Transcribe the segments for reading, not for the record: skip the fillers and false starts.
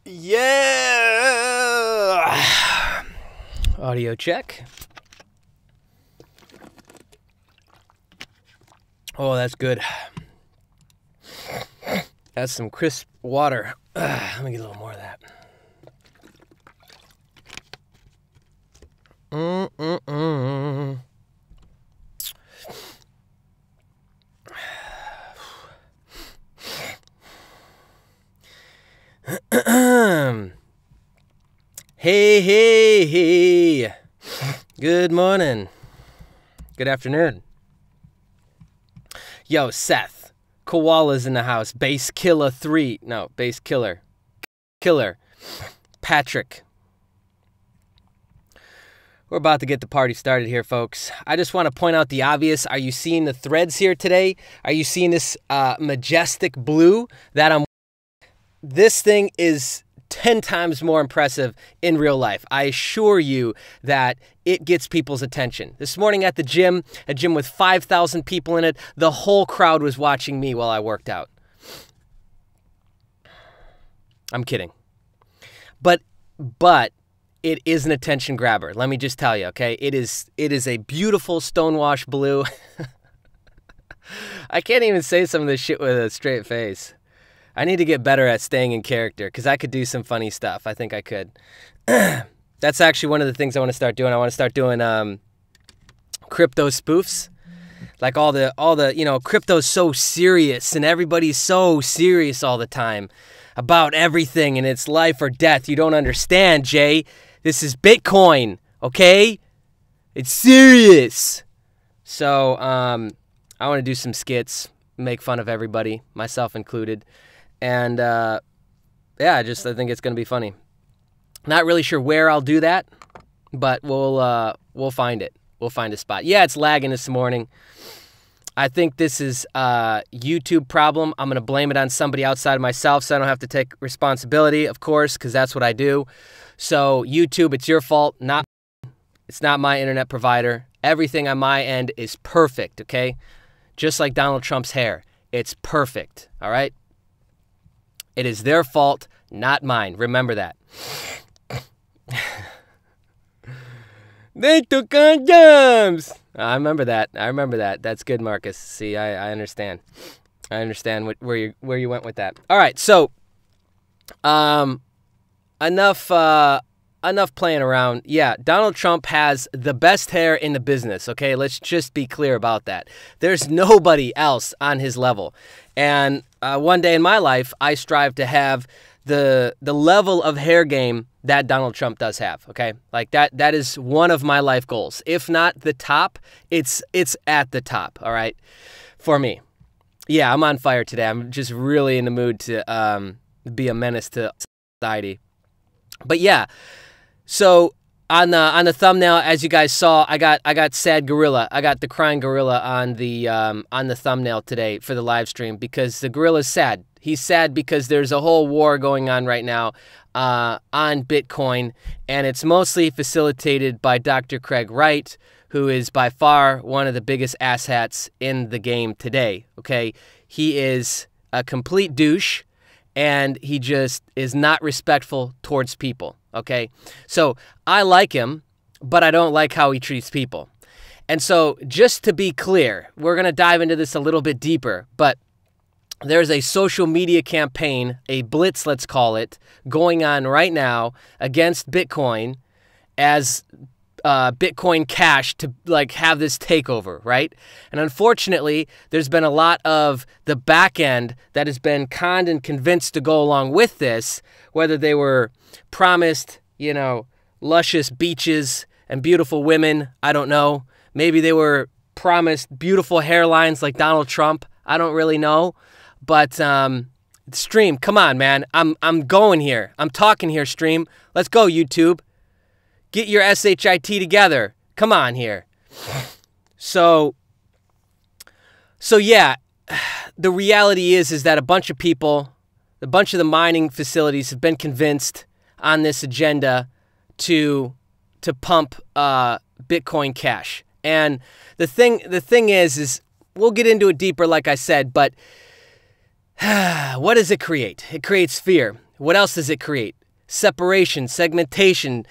Yeah! Audio check. Oh, that's good. That's some crisp water. Let me get a little more of that. Hey. Good morning. Good afternoon. Yo, Seth. Koala's in the house. Base Killer 3. No, Base Killer. Killer. Patrick. We're about to get the party started here, folks. I just want to point out the obvious. Are you seeing the threads here today? Are you seeing this majestic blue that I'm... This thing is 10 times more impressive in real life. I assure you that it gets people's attention. This morning at the gym, a gym with 5,000 people in it, the whole crowd was watching me while I worked out. I'm kidding. But it is an attention grabber. Let me just tell you, okay? It is a beautiful stonewash blue. I can't even say some of this shit with a straight face. I need to get better at staying in character because I could do some funny stuff. I think I could. That's actually one of the things I want to start doing. I want to start doing crypto spoofs. Like all the crypto's so serious and everybody's so serious all the time about everything and it's life or death. You don't understand, Jay. This is Bitcoin, okay? It's serious. So I want to do some skits, make fun of everybody, myself included. And yeah, I think it's going to be funny. Not really sure where I'll do that, but we'll find it. We'll find a spot. Yeah, it's lagging this morning. I think this is a YouTube problem. I'm going to blame it on somebody outside of myself so I don't have to take responsibility, of course, because that's what I do. So YouTube, it's your fault. It's not my internet provider. Everything on my end is perfect, okay? Just like Donald Trump's hair. It's perfect, all right? It is their fault, not mine. Remember that. They took condoms. I remember that. That's good, Marcus. See, I understand. I understand where you went with that. All right, so enough playing around. Yeah, Donald Trump has the best hair in the business, okay? Let's just be clear about that. There's nobody else on his level. And one day in my life, I strive to have the level of hair game that Donald Trump does have, okay? Like that is one of my life goals. If not the top, it's at the top, all right? For me. Yeah, I'm on fire today. I'm just really in the mood to be a menace to society. But yeah, so on the thumbnail, as you guys saw, I got sad gorilla. I got the crying gorilla on the thumbnail today for the live stream because the gorilla's sad. He's sad because there's a whole war going on right now on Bitcoin, and it's mostly facilitated by Dr. Craig Wright, who is by far one of the biggest asshats in the game today. Okay, he is a complete douche. And he just is not respectful towards people, okay? So I like him, but I don't like how he treats people. And so just to be clear, we're going to dive into this a little bit deeper, but there's a social media campaign, a blitz, let's call it, going on right now against Bitcoin as Bitcoin Cash to like have this takeover, right? And unfortunately, there's been a lot of the back end that has been conned and convinced to go along with this, whether they were promised, luscious beaches and beautiful women, I don't know. Maybe they were promised beautiful hairlines like Donald Trump. I don't really know. But Stream, come on, man. I'm going here. I'm talking here, Stream. Let's go, YouTube. Get your SHIT together. Come on here. So yeah, the reality is that a bunch of people, a bunch of the mining facilities have been convinced on this agenda to pump Bitcoin Cash. And the thing is we'll get into it deeper, like I said, but what does it create? It creates fear. What else does it create? Separation, segmentation,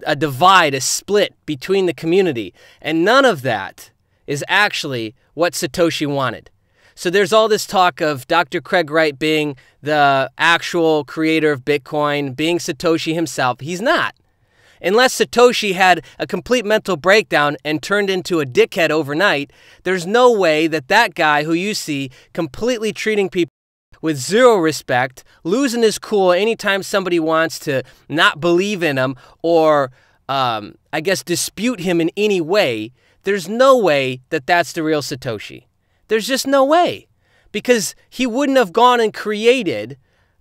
a divide, a split between the community. And none of that is actually what Satoshi wanted. So there's all this talk of Dr. Craig Wright being the actual creator of Bitcoin, being Satoshi himself. He's not. Unless Satoshi had a complete mental breakdown and turned into a dickhead overnight, there's no way that that guy who you see completely treating people with zero respect, losing his cool anytime somebody wants to not believe in him or, I guess, dispute him in any way, there's no way that that's the real Satoshi. There's just no way. Because he wouldn't have gone and created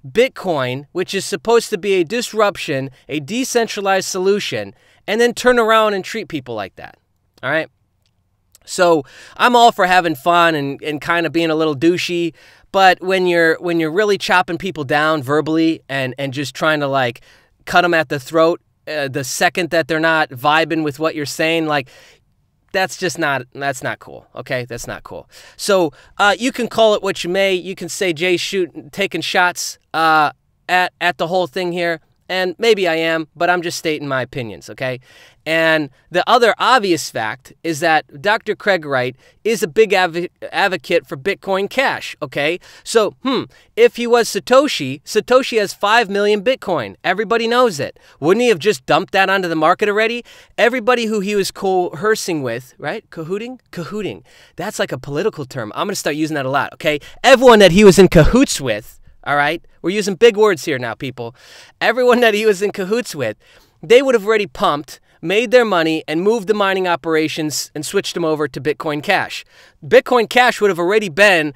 Bitcoin, which is supposed to be a disruption, a decentralized solution, and then turn around and treat people like that. All right? So I'm all for having fun and kind of being a little douchey, but when you're really chopping people down verbally and just trying to like cut them at the throat the second that they're not vibing with what you're saying, like that's not cool. Okay, that's not cool. So you can call it what you may. You can say Jay's taking shots at the whole thing here. And maybe I am, but I'm just stating my opinions, okay? And the other obvious fact is that Dr. Craig Wright is a big advocate for Bitcoin Cash, okay? So, if he was Satoshi, Satoshi has 5 million Bitcoin. Everybody knows it. Wouldn't he have just dumped that onto the market already? Everybody who he was coercing with, right? Cahooting. That's like a political term. I'm going to start using that a lot, okay? Everyone that he was in cahoots with, all right? We're using big words here now, people. Everyone that he was in cahoots with, they would have already pumped, made their money, and moved the mining operations and switched them over to Bitcoin Cash. Bitcoin Cash would have already been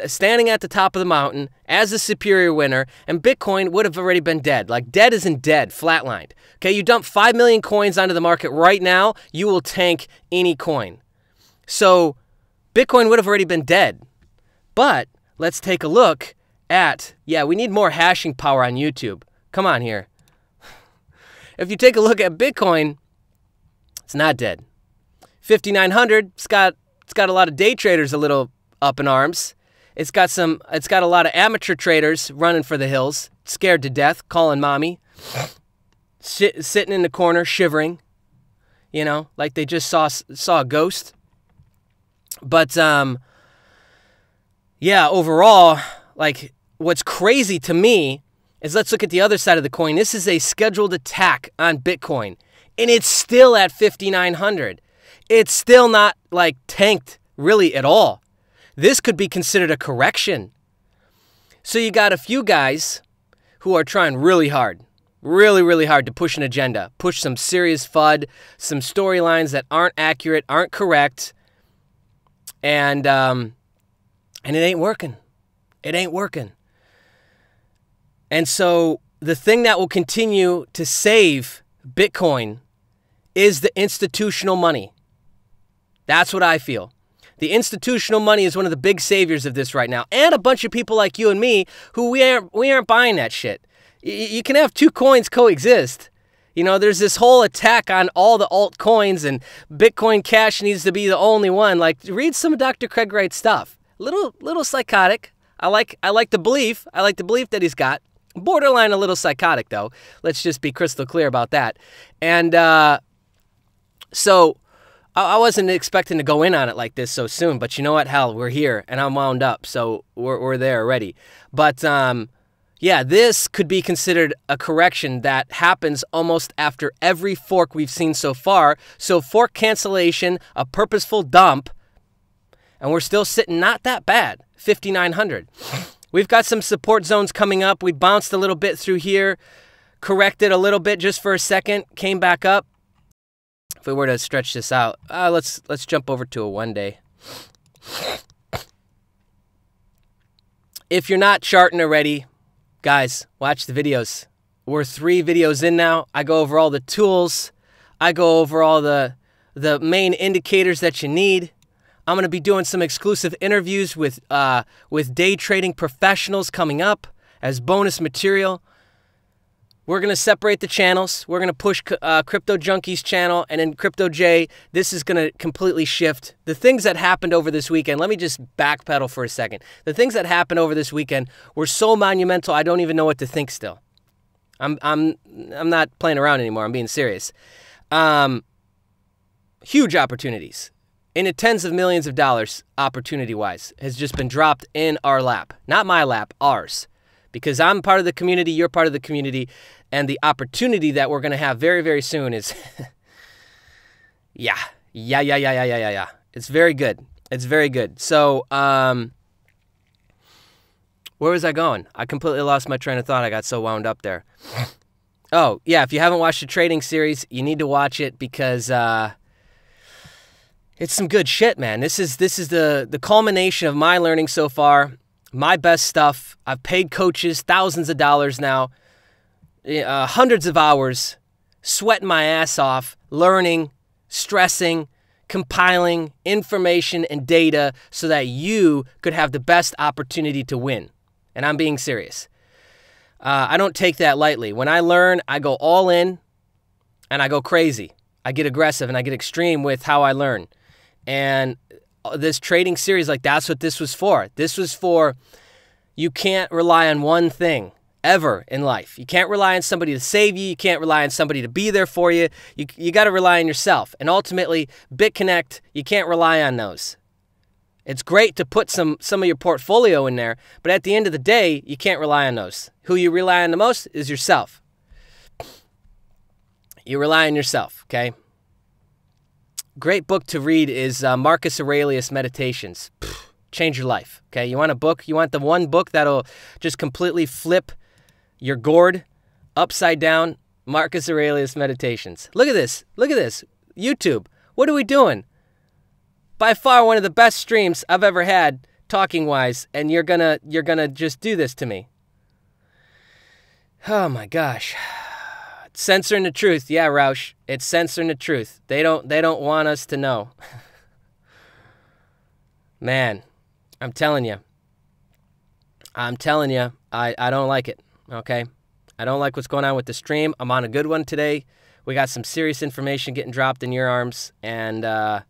standing at the top of the mountain as the superior winner, and Bitcoin would have already been dead. Like, dead isn't dead, flatlined. Okay, you dump 5 million coins onto the market right now, you will tank any coin. So, Bitcoin would have already been dead. But, let's take a look at, we need more hashing power on YouTube. Come on here. If you take a look at Bitcoin, it's not dead. 5,900, it's got a lot of day traders a little up in arms. It's got a lot of amateur traders running for the hills, scared to death, calling mommy, sitting in the corner, shivering, you know, like they just saw a ghost. But overall, like, what's crazy to me is, let's look at the other side of the coin. This is a scheduled attack on Bitcoin, and it's still at 5,900. It's still not, like, tanked really at all. This could be considered a correction. So you got a few guys who are trying really hard to push an agenda, push some serious FUD, some storylines that aren't accurate, aren't correct, and it ain't working. It ain't working. And so the thing that will continue to save Bitcoin is the institutional money. That's what I feel. The institutional money is one of the big saviors of this right now. And a bunch of people like you and me who we aren't buying that shit. You can have two coins coexist. You know, there's this whole attack on all the altcoins, and Bitcoin Cash needs to be the only one. Like, read some of Dr. Craig Wright's stuff. Little psychotic. I like the belief. I like the belief that he's got. Borderline a little psychotic, though. Let's just be crystal clear about that. And so I wasn't expecting to go in on it like this so soon. But you know what? Hell, we're here, and I'm wound up. So we're there already. But this could be considered a correction that happens almost after every fork we've seen so far. So fork cancellation, a purposeful dump, and we're still sitting not that bad, 5,900. We've got some support zones coming up. We bounced a little bit through here, corrected a little bit just for a second, came back up. If we were to stretch this out, let's jump over to a 1 day. If you're not charting already, guys, watch the videos. We're 3 videos in now. I go over all the tools. I go over all the main indicators that you need. I'm going to be doing some exclusive interviews with day trading professionals coming up as bonus material. We're going to separate the channels. We're going to push Crypto Junkie's channel, and then Crypto J, this is going to completely shift. The things that happened over this weekend, let me just backpedal for a second. The things that happened over this weekend were so monumental, I don't even know what to think still. I'm not playing around anymore. I'm being serious. Huge opportunities in the tens of millions of dollars, opportunity-wise, has just been dropped in our lap. Not my lap, ours. Because I'm part of the community, you're part of the community, and the opportunity that we're going to have very, very soon is, yeah. It's very good. It's very good. So, where was I going? I completely lost my train of thought. I got so wound up there. Oh, yeah, if you haven't watched the trading series, you need to watch it because it's some good shit, man. This is the culmination of my learning so far. My best stuff. I've paid coaches thousands of dollars now, hundreds of hours, sweating my ass off, learning, stressing, compiling information and data so that you could have the best opportunity to win. And I'm being serious. I don't take that lightly. When I learn, I go all in and I go crazy. I get aggressive and I get extreme with how I learn. And this trading series, like, that's what this was for. This was for, you can't rely on one thing ever in life. You can't rely on somebody to save you. You can't rely on somebody to be there for you. You got to rely on yourself. And ultimately, Bitconnect, you can't rely on those. It's great to put some of your portfolio in there, but at the end of the day, you can't rely on those. Who you rely on the most is yourself. You rely on yourself, okay? Great book to read is Marcus Aurelius' Meditations. Change your life, okay? You want a book? You want the one book that'll just completely flip your gourd upside down? Marcus Aurelius' Meditations. Look at this. Look at this. YouTube. What are we doing? By far one of the best streams I've ever had, talking-wise, and you're gonna just do this to me. Oh my gosh. Censoring the truth. Yeah, Roush. It's censoring the truth. They don't want us to know. Man, I'm telling you. I don't like it, okay? I don't like what's going on with the stream. I'm on a good one today. We got some serious information getting dropped in your arms, and they're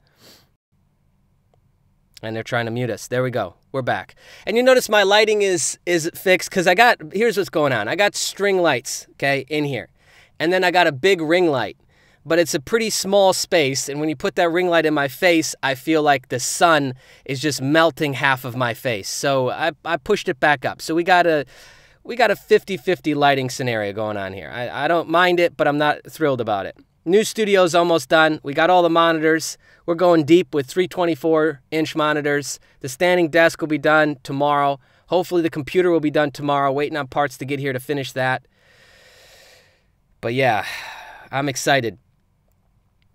trying to mute us. There we go. We're back. And you notice my lighting is fixed because here's what's going on. I got string lights, okay, in here. And then I got a big ring light, but it's a pretty small space. And when you put that ring light in my face, I feel like the sun is just melting half of my face. So I pushed it back up. So we got a 50-50 lighting scenario going on here. I don't mind it, but I'm not thrilled about it. New studio's almost done. We got all the monitors. We're going deep with 324-inch monitors. The standing desk will be done tomorrow. Hopefully the computer will be done tomorrow. Waiting on parts to get here to finish that. But yeah, I'm excited.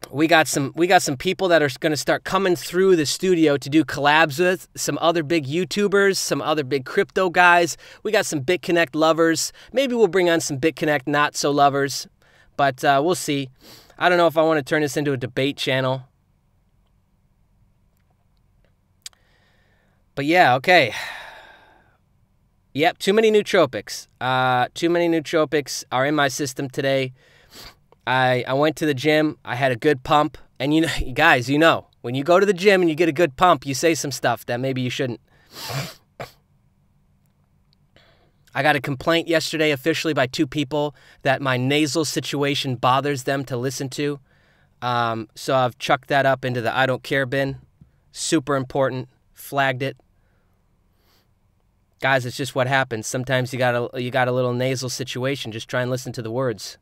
We got some people that are going to start coming through the studio to do collabs with some other big YouTubers, some other big crypto guys. We got some Bitconnect lovers. Maybe we'll bring on some Bitconnect not so lovers, but we'll see. I don't know if I want to turn this into a debate channel. But yeah, okay. Yep, too many nootropics. Too many nootropics are in my system today. I went to the gym. I had a good pump. And you know, guys, you know, when you go to the gym and you get a good pump, you say some stuff that maybe you shouldn't. I got a complaint yesterday officially by 2 people that my nasal situation bothers them to listen to. So I've chucked that up into the I don't care bin. Super important. Flagged it. Guys, it's just what happens. Sometimes you got a little nasal situation. Just try and listen to the words.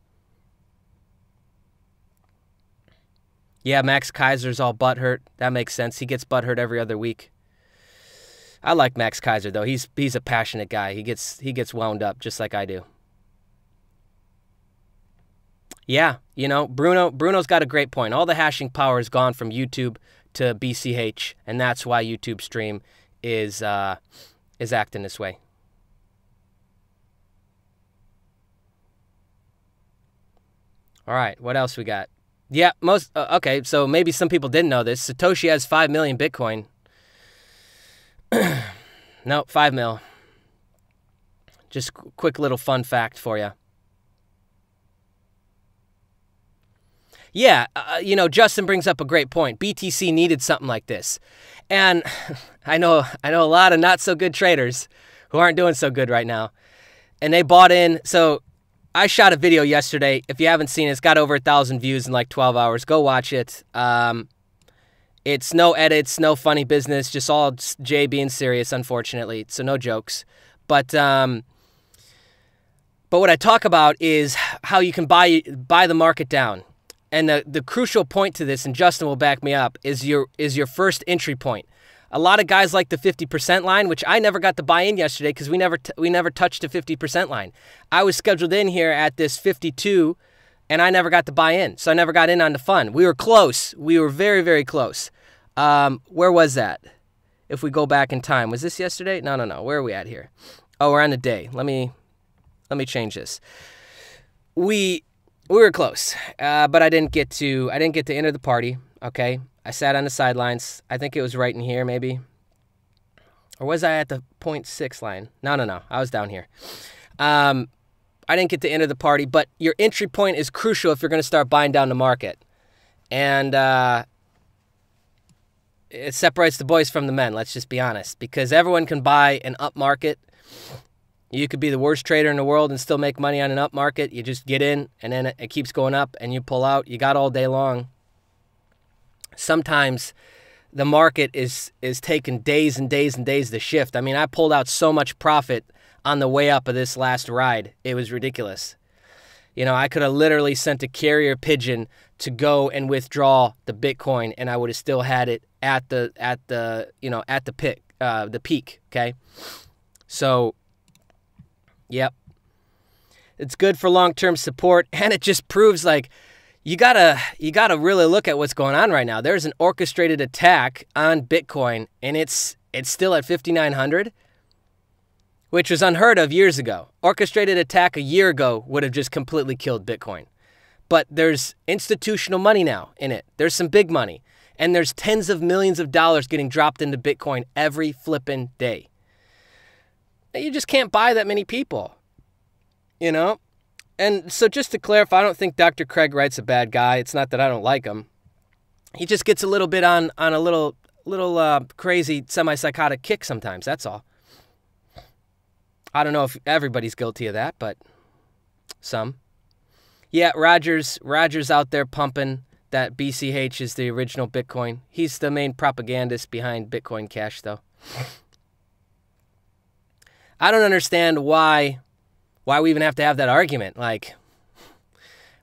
Yeah, Max Kaiser's all butthurt. That makes sense. He gets butthurt every other week. I like Max Kaiser though. He's a passionate guy. He gets wound up just like I do. Yeah, you know, Bruno's got a great point. All the hashing power has gone from YouTube to BCH, and that's why YouTube stream is acting this way. All right, what else we got? Yeah, okay, so maybe some people didn't know this. Satoshi has 5 million Bitcoin. No, 5 mil. Just quick little fun fact for you. Yeah, you know, Justin brings up a great point. BTC needed something like this. And I know a lot of not so good traders who aren't doing so good right now. And they bought in. So I shot a video yesterday. If you haven't seen it, it's got over 1,000 views in like 12 hours. Go watch it. It's no edits, no funny business, just all Jay being serious, unfortunately. So no jokes. But what I talk about is how you can buy the market down. And the crucial point to this, and Justin will back me up, is your first entry point. A lot of guys like the 50% line, which I never got to buy in yesterday because we never touched the 50% line. I was scheduled in here at this 52, and I never got to buy in, so I never got in on the fun. We were close. We were very, very close. Where was that? If we go back in time, was this yesterday? No. Where are we at here? Oh, we're on the day. Let me change this. We were close, but I didn't get to enter the party. Okay, I sat on the sidelines. I think it was right in here, maybe, or was I at the 0.6 line? No. I was down here. I didn't get to enter the party, but your entry point is crucial if you're going to start buying down the market, and it separates the boys from the men. Let's just be honest, because everyone can buy an up market. You could be the worst trader in the world and still make money on an up market. You just get in, and then it keeps going up, and you pull out. You got all day long. Sometimes the market is taking days and days and days to shift. I mean, I pulled out so much profit on the way up of this last ride. It was ridiculous. You know, I could have literally sent a carrier pigeon to go and withdraw the Bitcoin, and I would have still had it at the peak. Okay, so. Yep. It's good for long-term support, and it just proves like you gotta really look at what's going on right now. There's an orchestrated attack on Bitcoin, and it's still at 5,900, which was unheard of years ago. Orchestrated attack a year ago would have just completely killed Bitcoin. But there's institutional money now in it. There's some big money, and there's tens of millions of dollars getting dropped into Bitcoin every flipping day. You just can't buy that many people, you know? And so just to clarify, I don't think Dr. Craig Wright's a bad guy. It's not that I don't like him. He just gets a little bit on a little crazy semi-psychotic kick sometimes, that's all. I don't know if everybody's guilty of that, but some. Yeah, Roger's out there pumping that BCH is the original Bitcoin. He's the main propagandist behind Bitcoin Cash, though. I don't understand why we even have to have that argument. Like,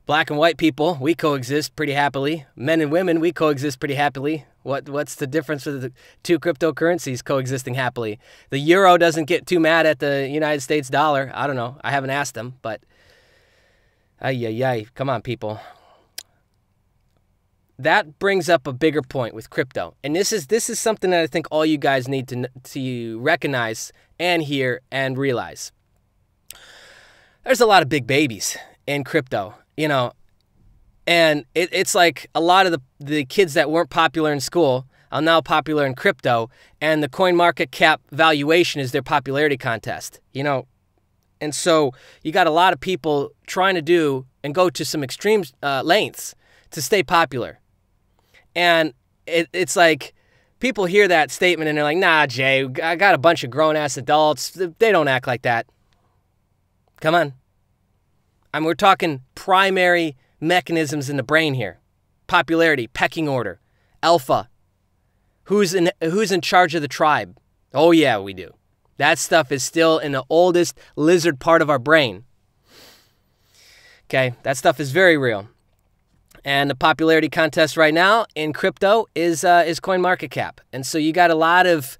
black and white people, we coexist pretty happily. Men and women, we coexist pretty happily. What's the difference with the two cryptocurrencies coexisting happily? The euro doesn't get too mad at the United States dollar. I don't know. I haven't asked them, but come on, people. That brings up a bigger point with crypto. And this is something that I think all you guys need to recognize and hear and realize. There's a lot of big babies in crypto, you know, and it's like a lot of the kids that weren't popular in school are now popular in crypto, and the coin market cap valuation is their popularity contest, you know. And so you got a lot of people trying to do and go to some extreme lengths to stay popular. And it's like people hear that statement and they're like, nah, Jay, I got a bunch of grown-ass adults. They don't act like that. Come on. I mean, we're talking primary mechanisms in the brain here. Popularity, pecking order, alpha. Who's in charge of the tribe? Oh, yeah, we do. That stuff is still in the oldest lizard part of our brain. Okay, that stuff is very real. And the popularity contest right now in crypto is CoinMarketCap. And so you got a lot of,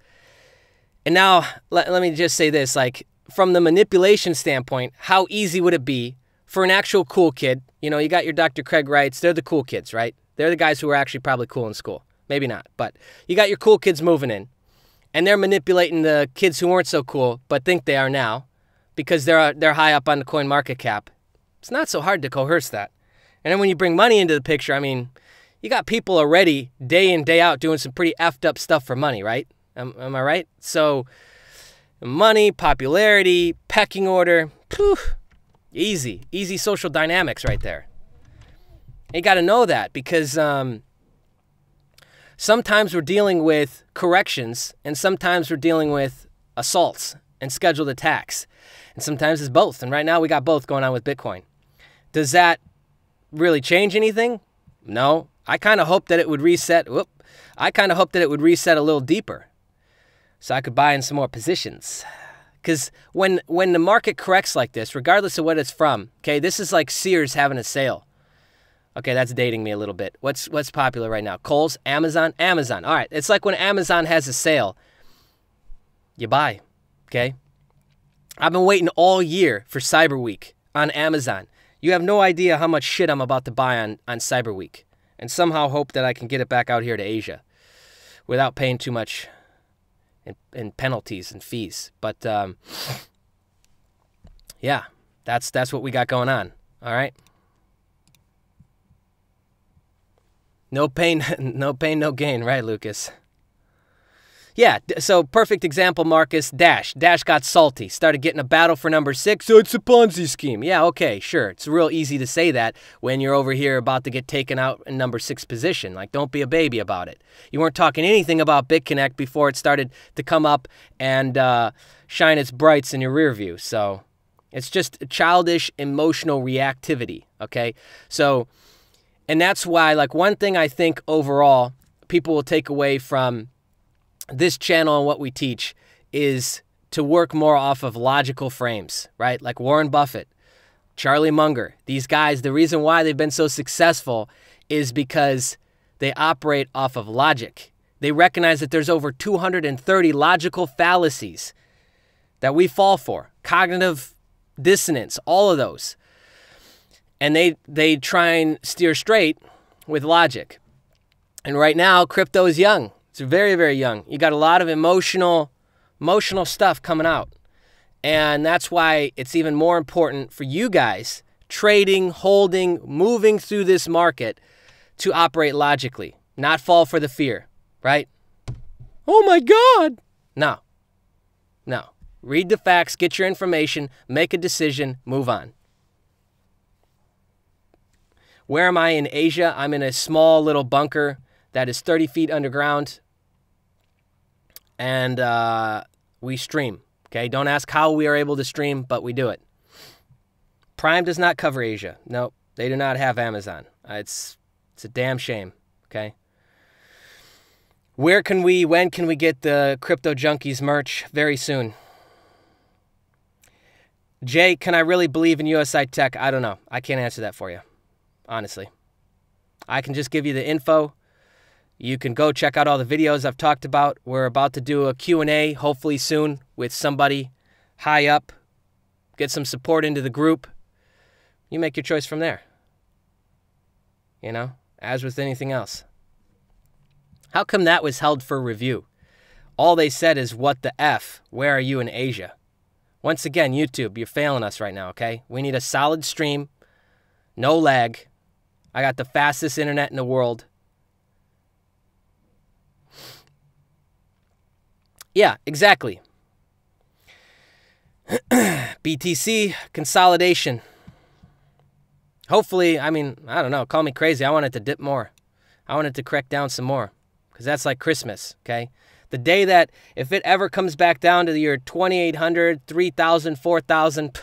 and now let me just say this, like from the manipulation standpoint, how easy would it be for an actual cool kid? You know, you got your Dr. Craig Wrights, they're the cool kids, right? They're the guys who are actually probably cool in school. Maybe not, but you got your cool kids moving in. And they're manipulating the kids who weren't so cool, but think they are now, because they're high up on the CoinMarketCap. It's not so hard to coerce that. And then when you bring money into the picture, I mean, you got people already day in, day out doing some pretty effed up stuff for money, right? Am I right? So money, popularity, pecking order, easy social dynamics right there. You got to know that because sometimes we're dealing with corrections and sometimes we're dealing with assaults and scheduled attacks. And sometimes it's both. And right now we got both going on with Bitcoin. Does that really change anything? No. I kind of hope that it would reset. I kind of hope that it would reset a little deeper so I could buy in some more positions. Because when the market corrects like this, regardless of what it's from, okay, this is like Sears having a sale. Okay, that's dating me a little bit. What's popular right now? Kohl's, Amazon, Amazon. All right, it's like when Amazon has a sale, you buy, okay? I've been waiting all year for Cyber Week on Amazon. You have no idea how much shit I'm about to buy on Cyber Week, and somehow hope that I can get it back out here to Asia without paying too much in penalties and fees. But yeah, that's what we got going on. All right. No pain, no gain, right, Lucas? Yeah, so perfect example, Marcus. Dash got salty, started getting a battle for number 6. So it's a Ponzi scheme. Yeah, okay, sure. It's real easy to say that when you're over here about to get taken out in number 6 position. Like, don't be a baby about it. You weren't talking anything about Bitconnect before it started to come up and shine its brights in your rear view. So it's just childish emotional reactivity, okay? So, and that's why, like, one thing I think overall people will take away from this channel and what we teach is to work more off of logical frames, right? Like Warren Buffett, Charlie Munger, these guys, the reason why they've been so successful is because they operate off of logic. They recognize that there's over 230 logical fallacies that we fall for, cognitive dissonance, all of those. And they try and steer straight with logic. And right now, crypto is young. It's very, very young. You got a lot of emotional stuff coming out. And that's why it's even more important for you guys, trading, holding, moving through this market, to operate logically, not fall for the fear, right? Oh my God. No. Read the facts, get your information, make a decision, move on. Where am I in Asia? I'm in a small little bunker that is 30 feet underground. And we stream, okay? Don't ask how we are able to stream, but we do it. Prime does not cover Asia. Nope, they do not have Amazon. It's a damn shame, okay? When can we get the Crypto Junkies merch? Very soon. Jay, can I really believe in USI Tech? I don't know. I can't answer that for you, honestly. I can just give you the info. You can go check out all the videos I've talked about. We're about to do a Q&A, hopefully soon, with somebody high up. Get some support into the group. You make your choice from there. You know, as with anything else. How come that was held for review? All they said is, what the F? Where are you in Asia? Once again, YouTube, you're failing us right now, okay? We need a solid stream, no lag. I got the fastest internet in the world. Yeah, exactly. BTC consolidation. Hopefully, I mean, I don't know, call me crazy. I want it to dip more. I want it to correct down some more because that's like Christmas, okay? The day that, if it ever comes back down to the year 2,800, 3,000, 4,000,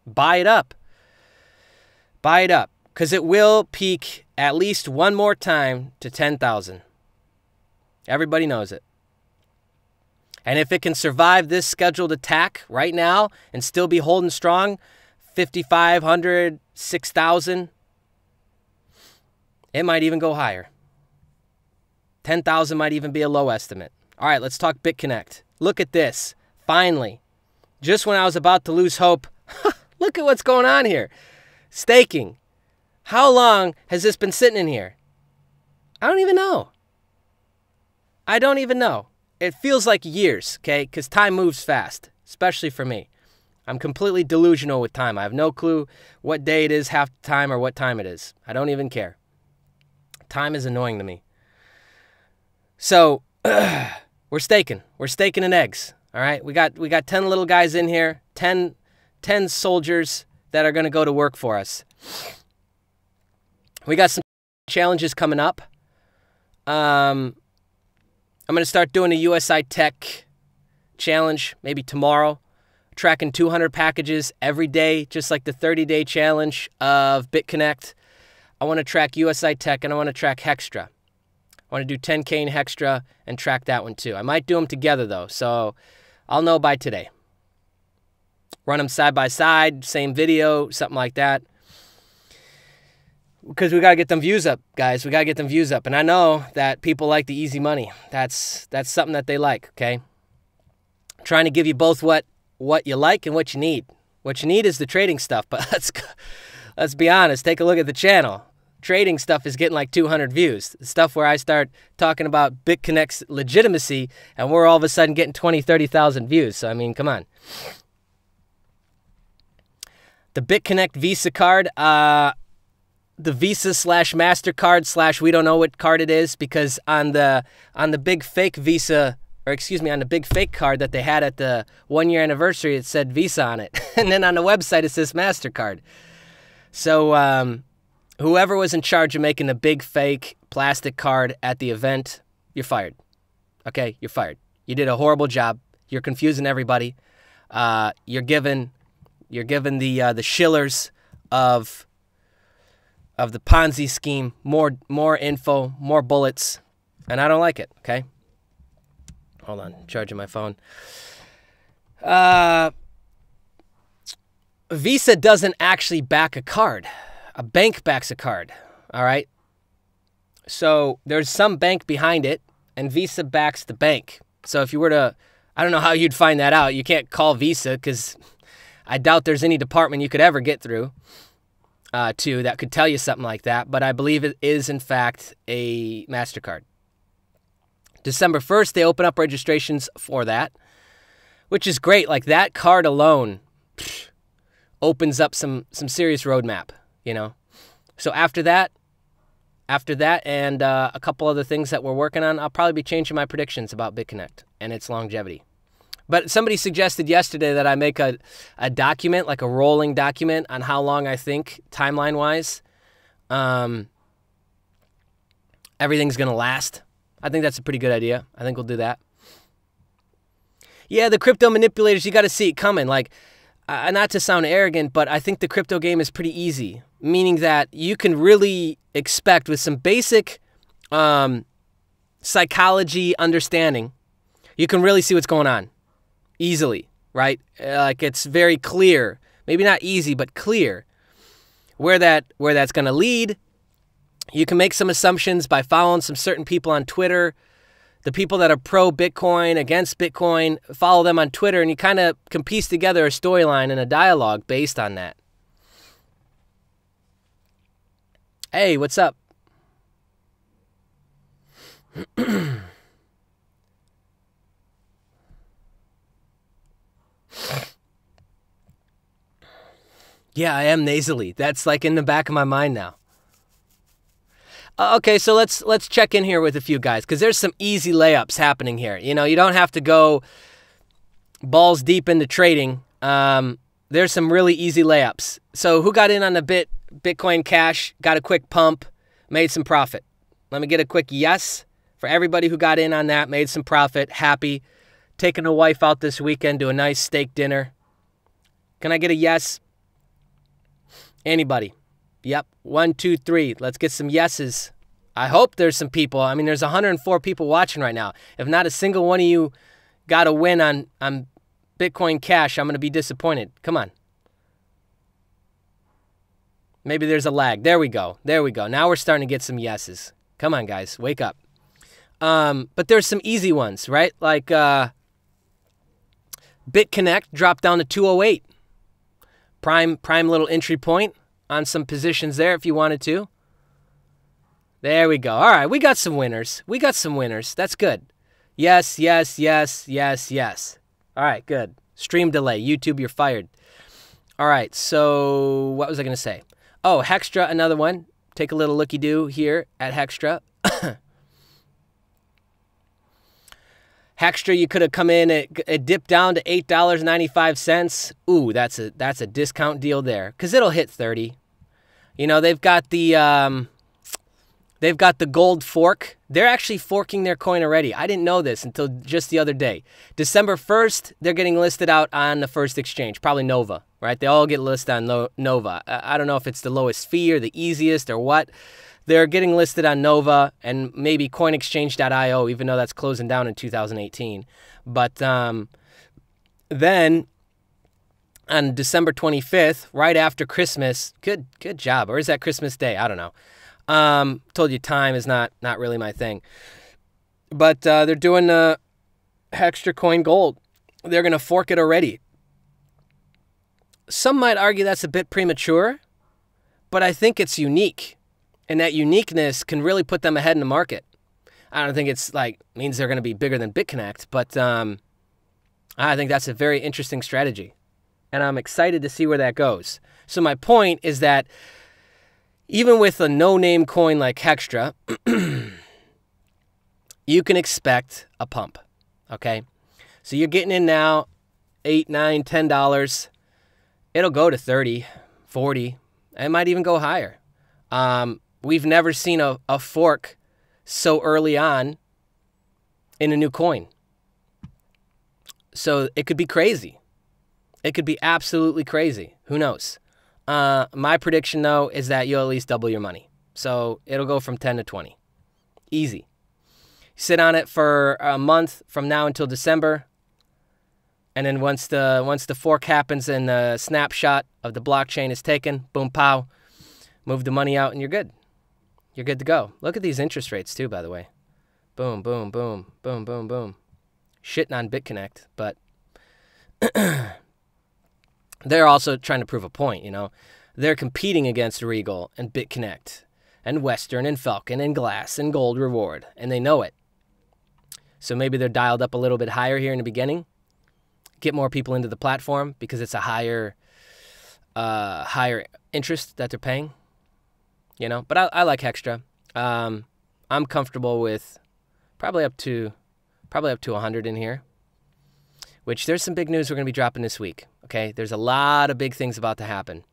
buy it up. Buy it up because it will peak at least one more time to 10,000. Everybody knows it. And if it can survive this scheduled attack right now and still be holding strong, 5,500, 6,000, it might even go higher. 10,000 might even be a low estimate. All right, let's talk Bitconnect. Look at this. Finally, just when I was about to lose hope, look at what's going on here. Staking. How long has this been sitting in here? I don't even know. I don't even know. It feels like years, okay? Because time moves fast, especially for me. I'm completely delusional with time. I have no clue what day it is half the time or what time it is. I don't even care. Time is annoying to me. So, we're staking. We're staking in eggs, all right? We got 10 little guys in here, 10 soldiers that are going to go to work for us. We got some challenges coming up. I'm going to start doing a USI Tech challenge maybe tomorrow, tracking 200 packages every day, just like the 30-day challenge of Bitconnect. I want to track USI Tech, and I want to track Hexter. I want to do 10K in Hexter and track that one too. I might do them together though, so I'll know by today. Run them side by side, same video, something like that. Because we got to get them views up, guys. We got to get them views up. And I know that people like the easy money. That's something that they like, okay? I'm trying to give you both what you like and what you need. What you need is the trading stuff, but let's be honest. Take a look at the channel. Trading stuff is getting like 200 views. The stuff where I start talking about Bitconnect's legitimacy, and we're all of a sudden getting 20, 30,000 views. So, I mean, come on. The Bitconnect Visa card, the Visa / MasterCard / we don't know what card it is, because on the big fake Visa, or excuse me, on the big fake card that they had at the 1-year anniversary, it said Visa on it. And then on the website, it says MasterCard. So, whoever was in charge of making the big fake plastic card at the event, you're fired. Okay, you're fired. You did a horrible job. You're confusing everybody. You're giving the shillers of the Ponzi scheme more info, more bullets, and I don't like it. Okay, hold on, charging my phone. Visa doesn't actually back a card. A bank backs a card, all right? So there's some bank behind it, and Visa backs the bank. So if you were to, I don't know how you'd find that out. You can't call Visa, because I doubt there's any department you could ever get through to that could tell you something like that. But I believe it is, in fact, a MasterCard. December 1st, they open up registrations for that, which is great. Like, that card alone opens up some serious roadmap. You know, so after that, and a couple other things that we're working on, I'll probably be changing my predictions about Bitconnect and its longevity. But somebody suggested yesterday that I make a document, like a rolling document, on how long I think, timeline-wise, everything's going to last. I think that's a pretty good idea. I think we'll do that. Yeah, the crypto manipulators, you got to see it coming. Like, not to sound arrogant, but I think the crypto game is pretty easy, meaning that you can really expect, with some basic psychology understanding, you can really see what's going on easily, right? Like, it's very clear, maybe not easy, but clear where that's going to lead. You can make some assumptions by following some certain people on Twitter. The people that are pro-Bitcoin, against Bitcoin, follow them on Twitter, and you kind of can piece together a storyline and a dialogue based on that. Hey, what's up? Yeah, I am nasally. That's like in the back of my mind now. Okay, so let's check in here with a few guys, because there's some easy layups happening here. You know, you don't have to go balls deep into trading. There's some really easy layups. So who got in on the Bitcoin Cash, got a quick pump, made some profit? Let me get a quick yes for everybody who got in on that, made some profit, happy, taking a wife out this weekend to a nice steak dinner. Can I get a yes? Anybody? Yep. 1, 2, 3. Let's get some yeses. I hope there's some people. I mean, there's 104 people watching right now. If not a single one of you got a win on Bitcoin Cash, I'm going to be disappointed. Come on. Maybe there's a lag. There we go. There we go. Now we're starting to get some yeses. Come on, guys. Wake up. But there's some easy ones, right? Like Bitconnect dropped down to 208. Prime little entry point on some positions there if you wanted to. There we go. All right, we got some winners. We got some winners. That's good. Yes, yes, yes, yes, yes. All right, good. Stream delay. YouTube, you're fired. All right, so what was I going to say? Oh, Hexter, another one. Take a little looky-doo here at Hexter. Hexter, you could have come in, it dipped down to $8.95. Ooh, that's a discount deal there, because it'll hit 30. You know, they've got the They've got the gold fork. They're actually forking their coin already. I didn't know this until just the other day. December 1st, they're getting listed out on the first exchange, probably Nova, right? They all get listed on Nova. I don't know if it's the lowest fee or the easiest or what. They're getting listed on Nova and maybe coinexchange.io, even though that's closing down in 2018. But then on December 25th, right after Christmas, good job. Or is that Christmas Day? I don't know. Told you time is not really my thing. But they're doing Hexter coin gold. They're going to fork it already. Some might argue that's a bit premature, but I think it's unique. And that uniqueness can really put them ahead in the market. I don't think it's means they're going to be bigger than Bitconnect, but I think that's a very interesting strategy. And I'm excited to see where that goes. So my point is that even with a no-name coin like Hexter, you can expect a pump, okay? So you're getting in now, $8, $9, $10. It'll go to 30, 40. It might even go higher. We've never seen a fork so early on in a new coin. So it could be crazy. It could be absolutely crazy. Who knows? My prediction, though, is that you'll at least double your money. So it'll go from 10 to 20. Easy. Sit on it for a month from now until December. And then once the fork happens and the snapshot of the blockchain is taken, boom, pow, move the money out and you're good. You're good to go. Look at these interest rates, too, by the way. Boom, boom, boom, boom, boom, boom. Shitting on Bitconnect, but they're also trying to prove a point, you know. They're competing against Regal and Bitconnect and Western and Falcon and Glass and Gold Reward, and they know it. So maybe they're dialed up a little bit higher here in the beginning, get more people into the platform because it's a higher interest that they're paying, you know. But I like Hexter. I'm comfortable with probably up to 100 in here, which there's some big news we're going to be dropping this week. Okay, there's a lot of big things about to happen.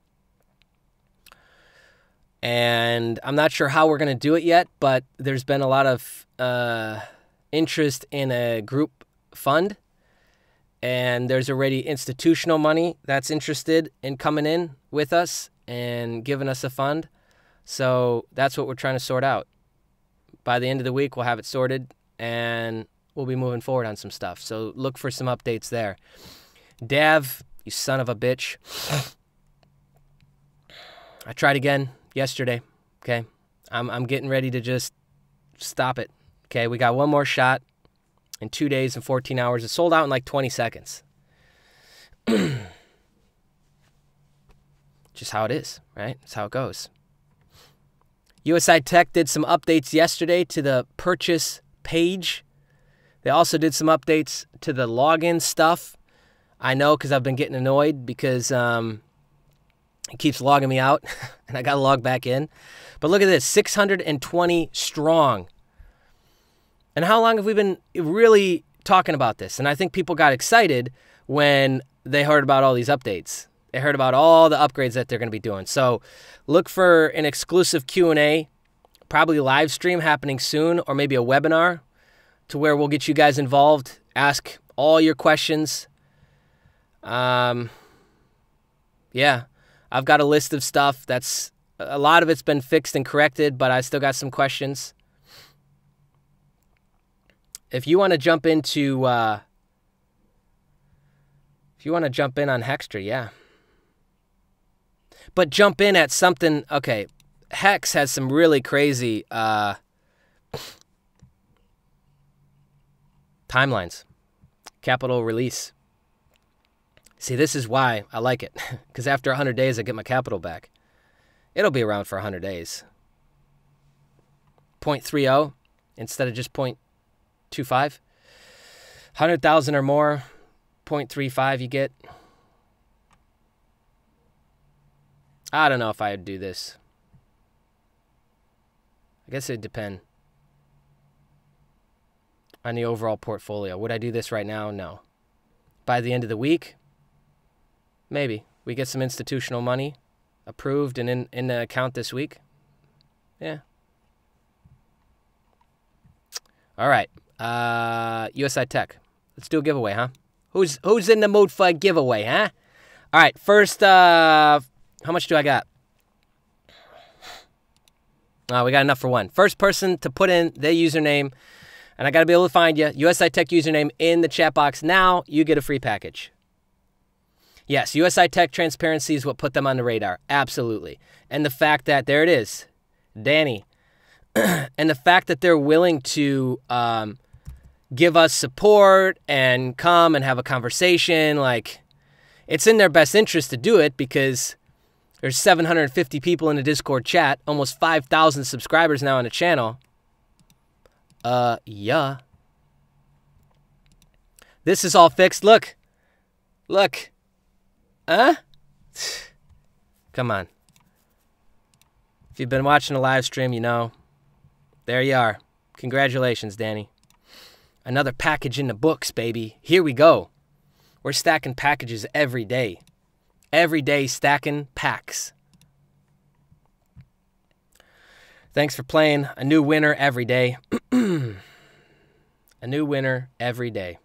And I'm not sure how we're going to do it yet, but there's been a lot of interest in a group fund. And there's already institutional money that's interested in coming in with us and giving us a fund. So that's what we're trying to sort out. By the end of the week, we'll have it sorted, and we'll be moving forward on some stuff. So look for some updates there. Dav, you son of a bitch. I tried again yesterday, okay? I'm getting ready to just stop it, okay? We got one more shot in 2 days and 14 hours. It sold out in like 20 seconds. Just how it is, right? That's how it goes. USI Tech did some updates yesterday to the purchase page. They also did some updates to the login stuff. I know because I've been getting annoyed because it keeps logging me out, and I got to log back in. But look at this, 620 strong. And how long have we been really talking about this? And I think people got excited when they heard about all these updates. They heard about all the upgrades that they're going to be doing. So look for an exclusive Q&A, probably live stream happening soon, or maybe a webinar to where we'll get you guys involved, ask all your questions. Yeah, I've got a list of stuff that's, a lot of it's been fixed and corrected, but I still got some questions. If you want to jump into, on Hexter, yeah. But jump in at something, okay, Hex has some really crazy timelines. Capital release. See, this is why I like it. Because after 100 days, I get my capital back. It'll be around for 100 days. 0.30 instead of just 0.25. 100,000 or more, 0.35 you get. I don't know if I would do this. I guess it'd depend on the overall portfolio. Would I do this right now? No. By the end of the week, maybe. We get some institutional money approved and in the account this week. Yeah. All right. USI Tech. Let's do a giveaway, huh? Who's in the mood for a giveaway, huh? All right. First, how much do I got? We got enough for one. First person to put in their username, and I got to be able to find you, USI Tech username in the chat box now, you get a free package. Yes, USI Tech transparency is what put them on the radar. Absolutely. And the fact that, there it is, Danny. And the fact that they're willing to give us support and come and have a conversation, like, it's in their best interest to do it because there's 750 people in the Discord chat, almost 5,000 subscribers now on the channel. Yeah. This is all fixed. Look. Look. Huh? Come on. If you've been watching the live stream, you know. There you are. Congratulations, Danny. Another package in the books, baby. Here we go. We're stacking packages every day. Every day stacking packs. Thanks for playing. A new winner every day. A new winner every day.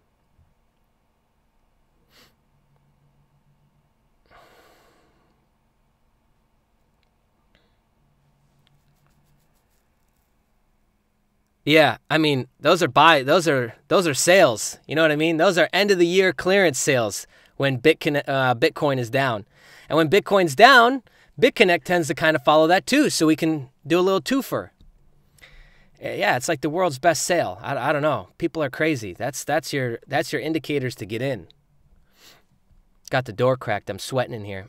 Yeah, I mean, those are sales. You know what I mean? Those are end of the year clearance sales when Bitcoin is down. And when Bitcoin's down, Bitconnect tends to kind of follow that too, so we can do a little twofer. Yeah, it's like the world's best sale. I don't know. People are crazy. That's your indicators to get in. Got the door cracked. I'm sweating in here.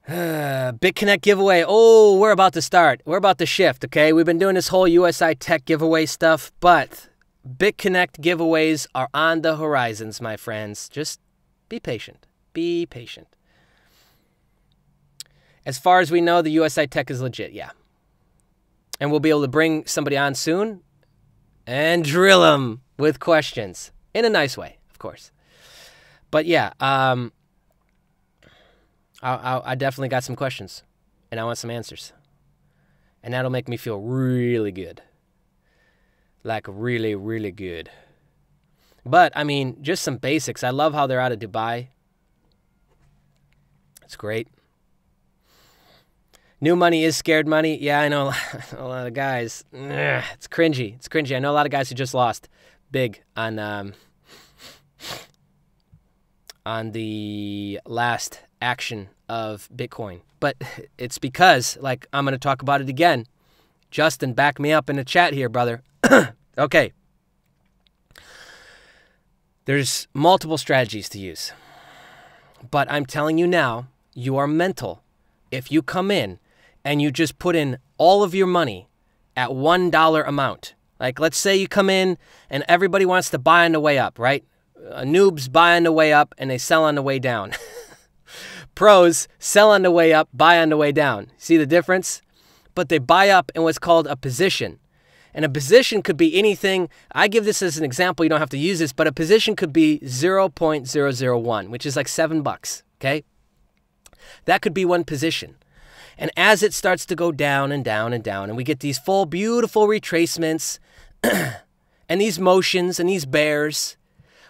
Bitconnect giveaway. Oh, we're about to start. We're about to shift, okay? We've been doing this whole USI Tech giveaway stuff, but Bitconnect giveaways are on the horizons, my friends. Just be patient. Be patient. As far as we know, the USI Tech is legit, yeah. And we'll be able to bring somebody on soon and drill them with questions. In a nice way, of course. But yeah, I definitely got some questions, and I want some answers. And that'll make me feel really good. Like really, really good. But, I mean, just some basics. I love how they're out of Dubai. It's great. New money is scared money. Yeah, I know a lot of guys. It's cringy. It's cringy. I know a lot of guys who just lost big on the last action of Bitcoin. But it's because, like, I'm going to talk about it again. Justin, back me up in the chat here, brother. Okay. There's multiple strategies to use. But I'm telling you now, you are mental. If you come in and you just put in all of your money at $1 amount, like let's say you come in and everybody wants to buy on the way up, right? Noobs buy on the way up and they sell on the way down. Pros sell on the way up, buy on the way down. See the difference? But they buy up in what's called a position. And a position could be anything. I give this as an example. You don't have to use this, but a position could be 0.001, which is like $7, okay? That could be one position. And as it starts to go down and down and down, and we get these full, beautiful retracements and these motions and these bears,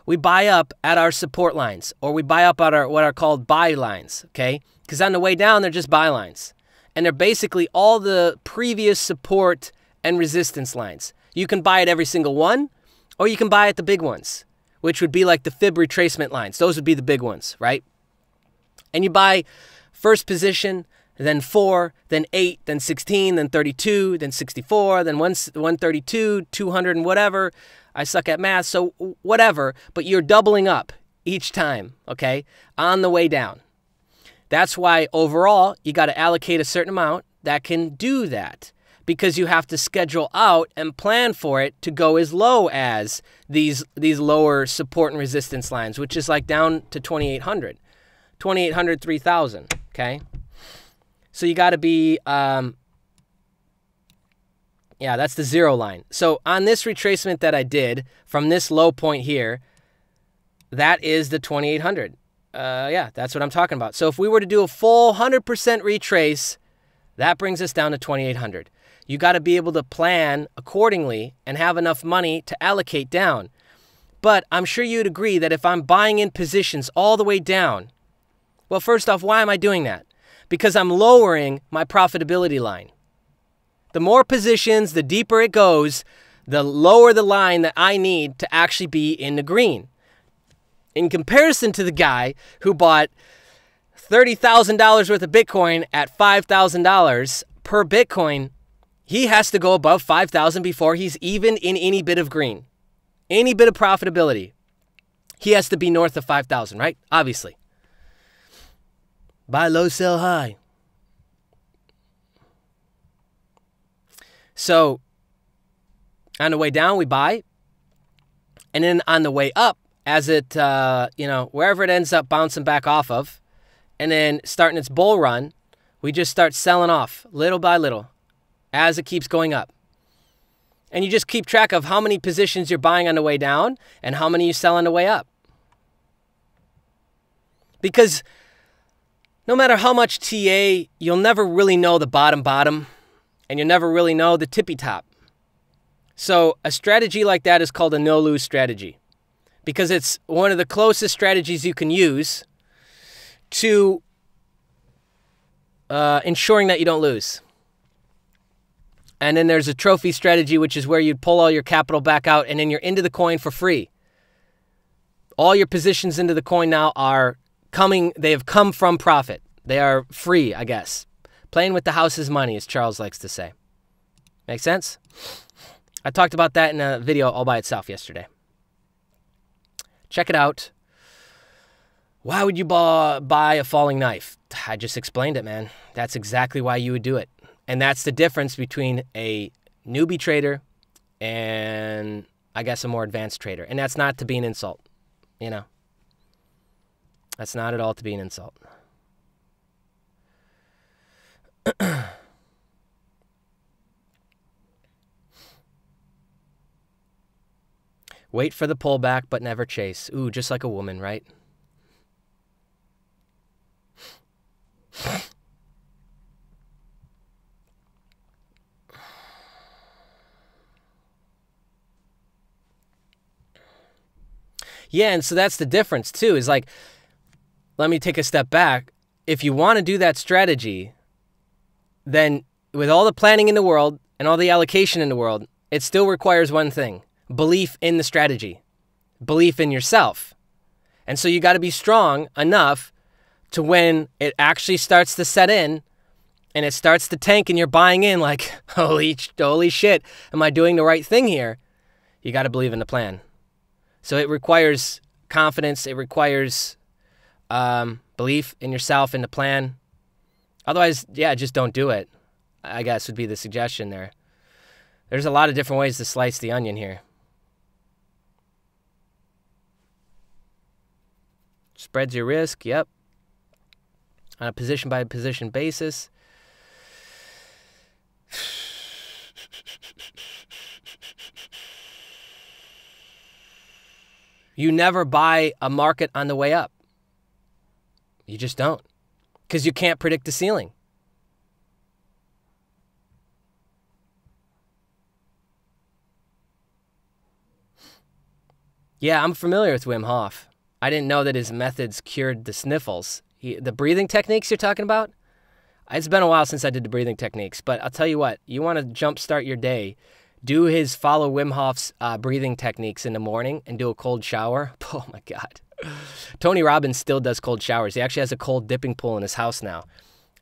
we buy up at our support lines, or we buy up at our what are called buy lines, okay? Because on the way down, they're just buy lines. And they're basically all the previous support and resistance lines. You can buy at every single one, or you can buy at the big ones, which would be like the fib retracement lines. Those would be the big ones, right? And you buy first position, then 4, then 8, then 16, then 32, then 64, then 132, 200 and whatever. I suck at math, so whatever. But you're doubling up each time, okay, on the way down. That's why overall you got to allocate a certain amount that can do that, because you have to schedule out and plan for it to go as low as these lower support and resistance lines, which is like down to 2,800, 2,800, 3,000, okay? So you got to be, yeah, that's the 0 line. So on this retracement that I did from this low point here, that is the 2,800. Yeah, that's what I'm talking about. So if we were to do a full 100% retrace, That brings us down to 2,800. You got to be able to plan accordingly and have enough money to allocate down. But I'm sure you'd agree that if I'm buying in positions all the way down, well, first off, why am I doing that? Because I'm lowering my profitability line. The more positions, the deeper it goes, the lower the line that I need to actually be in the green. In comparison to the guy who bought $30,000 worth of Bitcoin at $5,000 per Bitcoin, he has to go above 5,000 before he's even in any bit of green. Any bit of profitability. He has to be north of 5,000, right? Obviously. Buy low, sell high. So, on the way down, we buy. And then on the way up, as it, wherever it ends up bouncing back off of, and then starting its bull run, we just start selling off little by little as it keeps going up. And you just keep track of how many positions you're buying on the way down and how many you sell on the way up. Because no matter how much TA, you'll never really know the bottom, and you'll never really know the tippy top. So a strategy like that is called a no-lose strategy, because it's one of the closest strategies you can use to ensuring that you don't lose. And then there's a trophy strategy, which is where you pull all your capital back out and then you're into the coin for free. All your positions into the coin now are coming, they have come from profit. They are free, I guess. Playing with the house's money, as Charles likes to say. Make sense? I talked about that in a video all by itself yesterday. Check it out. Why would you buy a falling knife? I just explained it, man. That's exactly why you would do it. And that's the difference between a newbie trader and, I guess, a more advanced trader. And that's not to be an insult, That's not at all to be an insult. Wait for the pullback, but never chase. Ooh, just like a woman, right? Yeah, and so that's the difference, too, is like, let me take a step back. If you want to do that strategy, then with all the planning in the world and all the allocation in the world, it still requires one thing: belief in the strategy, belief in yourself. And so you got to be strong enough to when it actually starts to set in and it starts to tank and you're buying in like, holy shit, am I doing the right thing here? You got to believe in the plan. So it requires confidence. It requires belief in yourself, in the plan. Otherwise, yeah, just don't do it, I guess would be the suggestion there. There's a lot of different ways to slice the onion here. Spreads your risk, yep. On a position-by-position basis. You never buy a market on the way up. You just don't. Because you can't predict the ceiling. Yeah, I'm familiar with Wim Hof. I didn't know that his methods cured the sniffles. The breathing techniques you're talking about? It's been a while since I did the breathing techniques, but I'll tell you what, you want to jumpstart your day, follow Wim Hof's breathing techniques in the morning and do a cold shower. Oh my God. Tony Robbins still does cold showers. He actually has a cold dipping pool in his house now,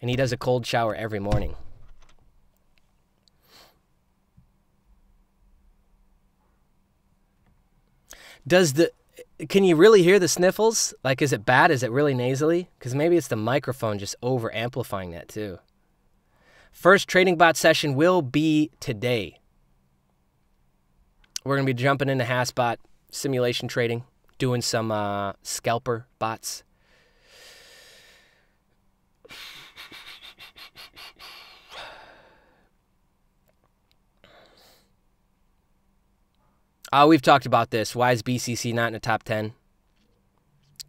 and he does a cold shower every morning. Can you really hear the sniffles? Like, is it bad? Is it really nasally? Because maybe it's the microphone just over amplifying that too. First trading bot session will be today. We're going to be jumping into Hasbot simulation trading, doing some scalper bots. We've talked about this. Why is BCC not in the top 10?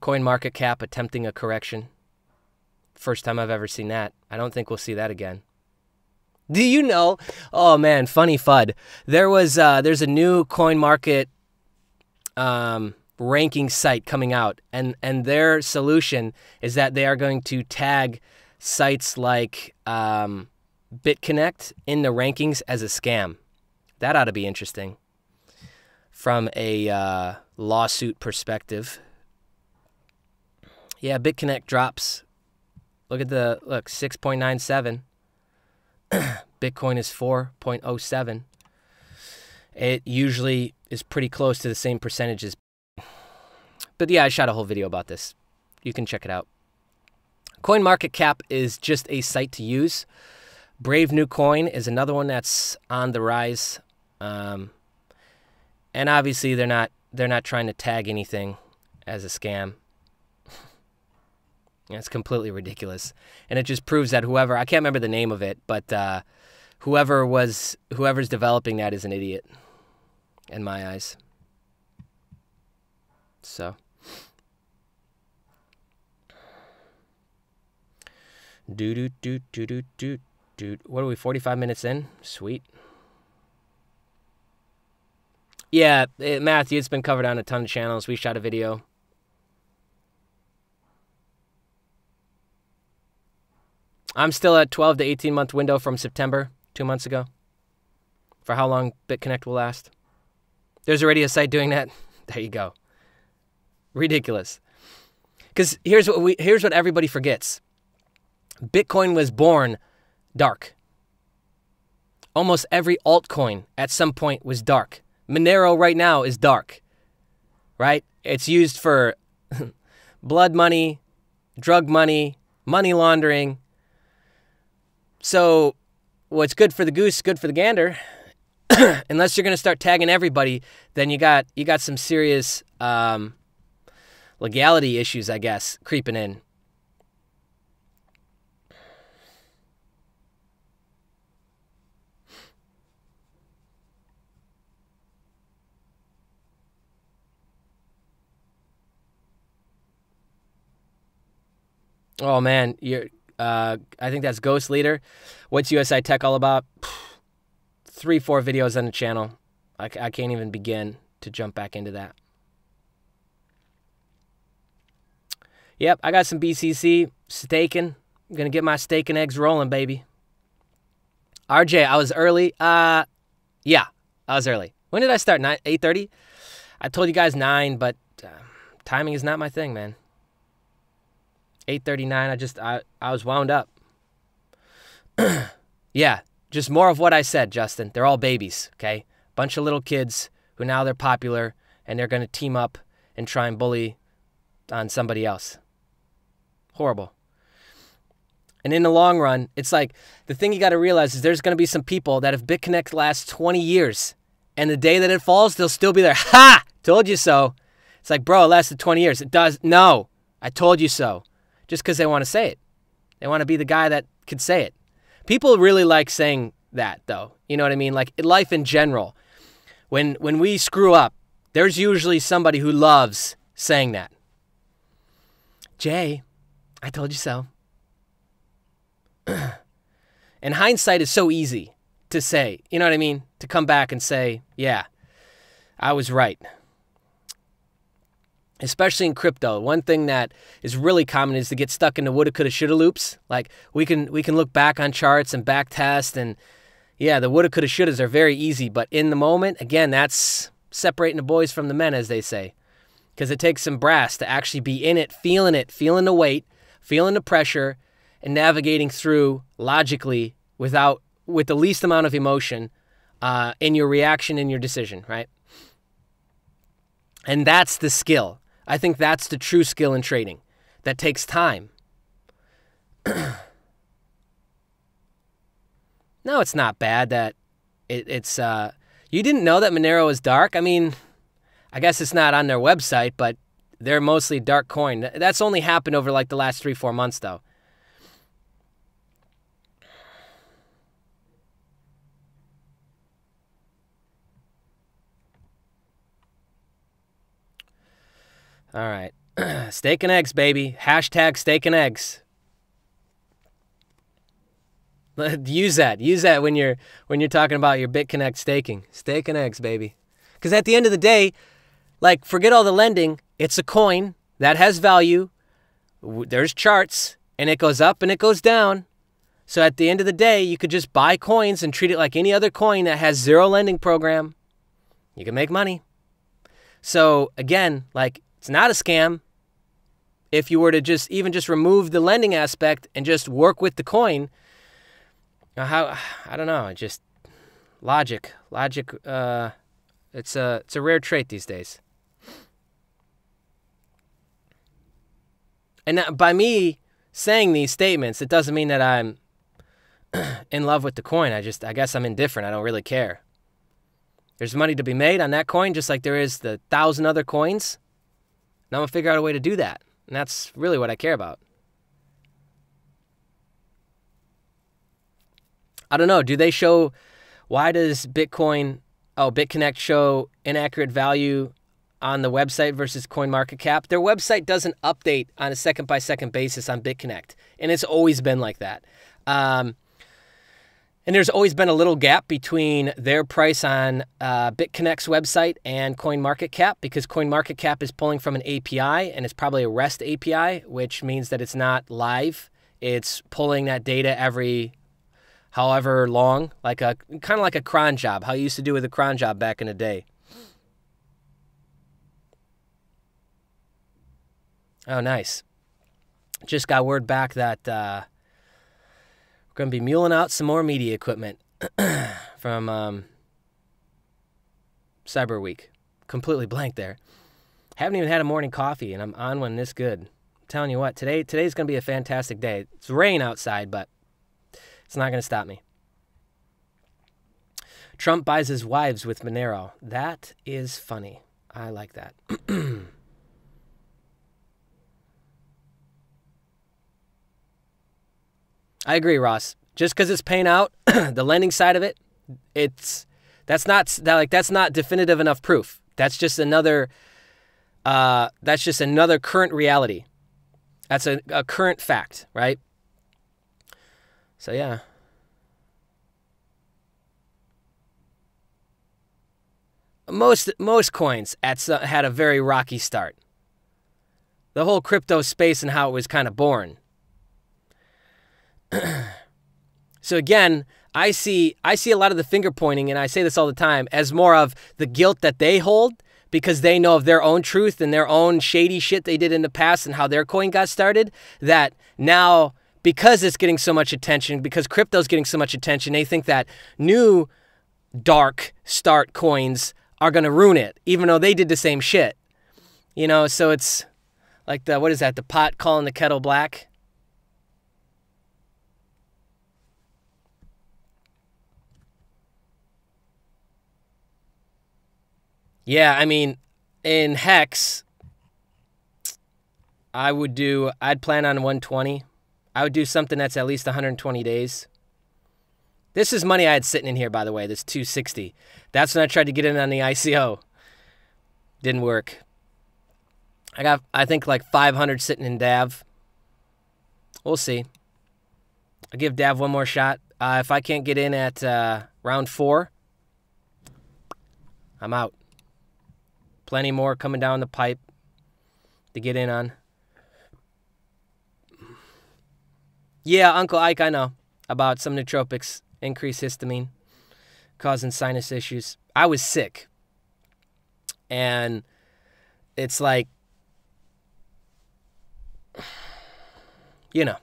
CoinMarketCap attempting a correction. First time I've ever seen that. I don't think we'll see that again. Do you know? Oh man, funny FUD. There's a new coin market ranking site coming out, and their solution is that they are going to tag sites like Bitconnect in the rankings as a scam. That ought to be interesting from a lawsuit perspective. Yeah, Bitconnect drops. Look 6.97. Bitcoin is 4.07. It usually is pretty close to the same percentages. But yeah, I shot a whole video about this. You can check it out. CoinMarketCap is just a site to use. Brave New Coin is another one that's on the rise. And obviously they're not trying to tag anything as a scam. It's completely ridiculous. And it just proves that whoever, I can't remember the name of it, but whoever's developing that is an idiot in my eyes. So what are we, 45 minutes in? Sweet. Yeah, Matthew, it's been covered on a ton of channels. We shot a video. I'm still at 12 to 18 month window from September, 2 months ago, for how long BitConnect will last. There's already a site doing that. There you go. Ridiculous. Because here's what everybody forgets. Bitcoin was born dark. Almost every altcoin at some point was dark. Monero right now is dark, right? It's used for blood money, drug money, money laundering. So what's good for the goose, good for the gander. Unless you're going to start tagging everybody, then you got some serious legality issues, I guess, creeping in. Oh man, I think that's Ghost Leader. What's USI Tech all about? 3-4 videos on the channel. I can't even begin to jump back into that. Yep, I got some BTC staking. I'm going to get my steak and eggs rolling, baby. RJ, I was early. Yeah, I was early. When did I start? 8:30? I told you guys 9, but timing is not my thing, man. 8:39, I was wound up. Yeah, just more of what I said, Justin. They're all babies, okay? Bunch of little kids who now they're popular, and they're going to team up and try and bully on somebody else. Horrible. And in the long run, it's like, the thing you got to realize is there's going to be some people that if BitConnect lasts 20 years, and the day that it falls, they'll still be there. Ha! Told you so. It's like, bro, it lasted 20 years. It does. No, I told you so. Just because they want to say it. They want to be the guy that could say it. People really like saying that, though. You know what I mean? Like, in life in general, when we screw up, there's usually somebody who loves saying that. Jay, I told you so. And hindsight is so easy to say. You know what I mean? To come back and say, yeah, I was right. Especially in crypto, one thing that is really common is to get stuck in the woulda, coulda, shoulda loops. Like we can look back on charts and back test, and yeah, the woulda, coulda, shouldas are very easy. But in the moment, again, that's separating the boys from the men, as they say, because it takes some brass to actually be in it, feeling the weight, feeling the pressure, and navigating through logically with the least amount of emotion in your reaction, in your decision, right? And that's the skill. I think that's the true skill in trading. That takes time. No, it's not bad that it's... you didn't know that Monero is dark? I mean, I guess it's not on their website, but they're mostly dark coin. That's only happened over like the last 3-4 months, though. All right. Steak and eggs, baby. Hashtag steak and eggs. Use that when you're talking about your Bitconnect staking. Steak and eggs, baby. Because at the end of the day, like, forget all the lending. It's a coin that has value. There's charts, and it goes up and it goes down. So at the end of the day, you could just buy coins and treat it like any other coin that has zero lending program. You can make money. So again, like, it's not a scam. If you were to just remove the lending aspect and just work with the coin, I don't know, just logic. It's a rare trait these days. And by me saying these statements, it doesn't mean that I'm in love with the coin. I guess I'm indifferent. I don't really care. There's money to be made on that coin, just like there is the 1,000 other coins. Now I'm going to figure out a way to do that. And that's really what I care about. I don't know. Do they show, why does Bitconnect show inaccurate value on the website versus CoinMarketCap? Their website doesn't update on a second-by-second basis on Bitconnect. And it's always been like that. And there's always been a little gap between their price on Bitconnect's website and CoinMarketCap, because CoinMarketCap is pulling from an API, and it's probably a REST API, which means that it's not live. It's pulling that data every however long, kind of like a cron job, how you used to do with a cron job back in the day. Oh, nice. Just got word back that we're going to be muling out some more media equipment from Cyber Week. Completely blank there. Haven't even had a morning coffee, and I'm on one this good. I'm telling you what, today's going to be a fantastic day. It's rain outside, but it's not going to stop me. Trump buys his wives with Monero. That is funny. I like that. I agree, Ross. Just because it's paying out, the lending side of it, that's not definitive enough proof. That's just another current reality. That's a current fact, right? So yeah. Most coins had a very rocky start. The whole crypto space and how it was kind of born. So again, I see a lot of the finger pointing, and I say this all the time, as more of the guilt that they hold because they know of their own truth and their own shady shit they did in the past and how their coin got started, that now, because it's getting so much attention, because crypto's getting so much attention, they think that new dark start coins are going to ruin it, even though they did the same shit. You know, so it's like the pot calling the kettle black? Yeah, I mean, in Hex, I'd plan on 120. I would do something that's at least 120 days. This is money I had sitting in here, by the way, this 260. That's when I tried to get in on the ICO. Didn't work. I got, I think, like 500 sitting in DAV. We'll see. I'll give DAV one more shot. If I can't get in at round 4, I'm out. Plenty more coming down the pipe to get in on. Yeah, Uncle Ike, I know about some nootropics, increased histamine, causing sinus issues. I was sick. And it's like, you know.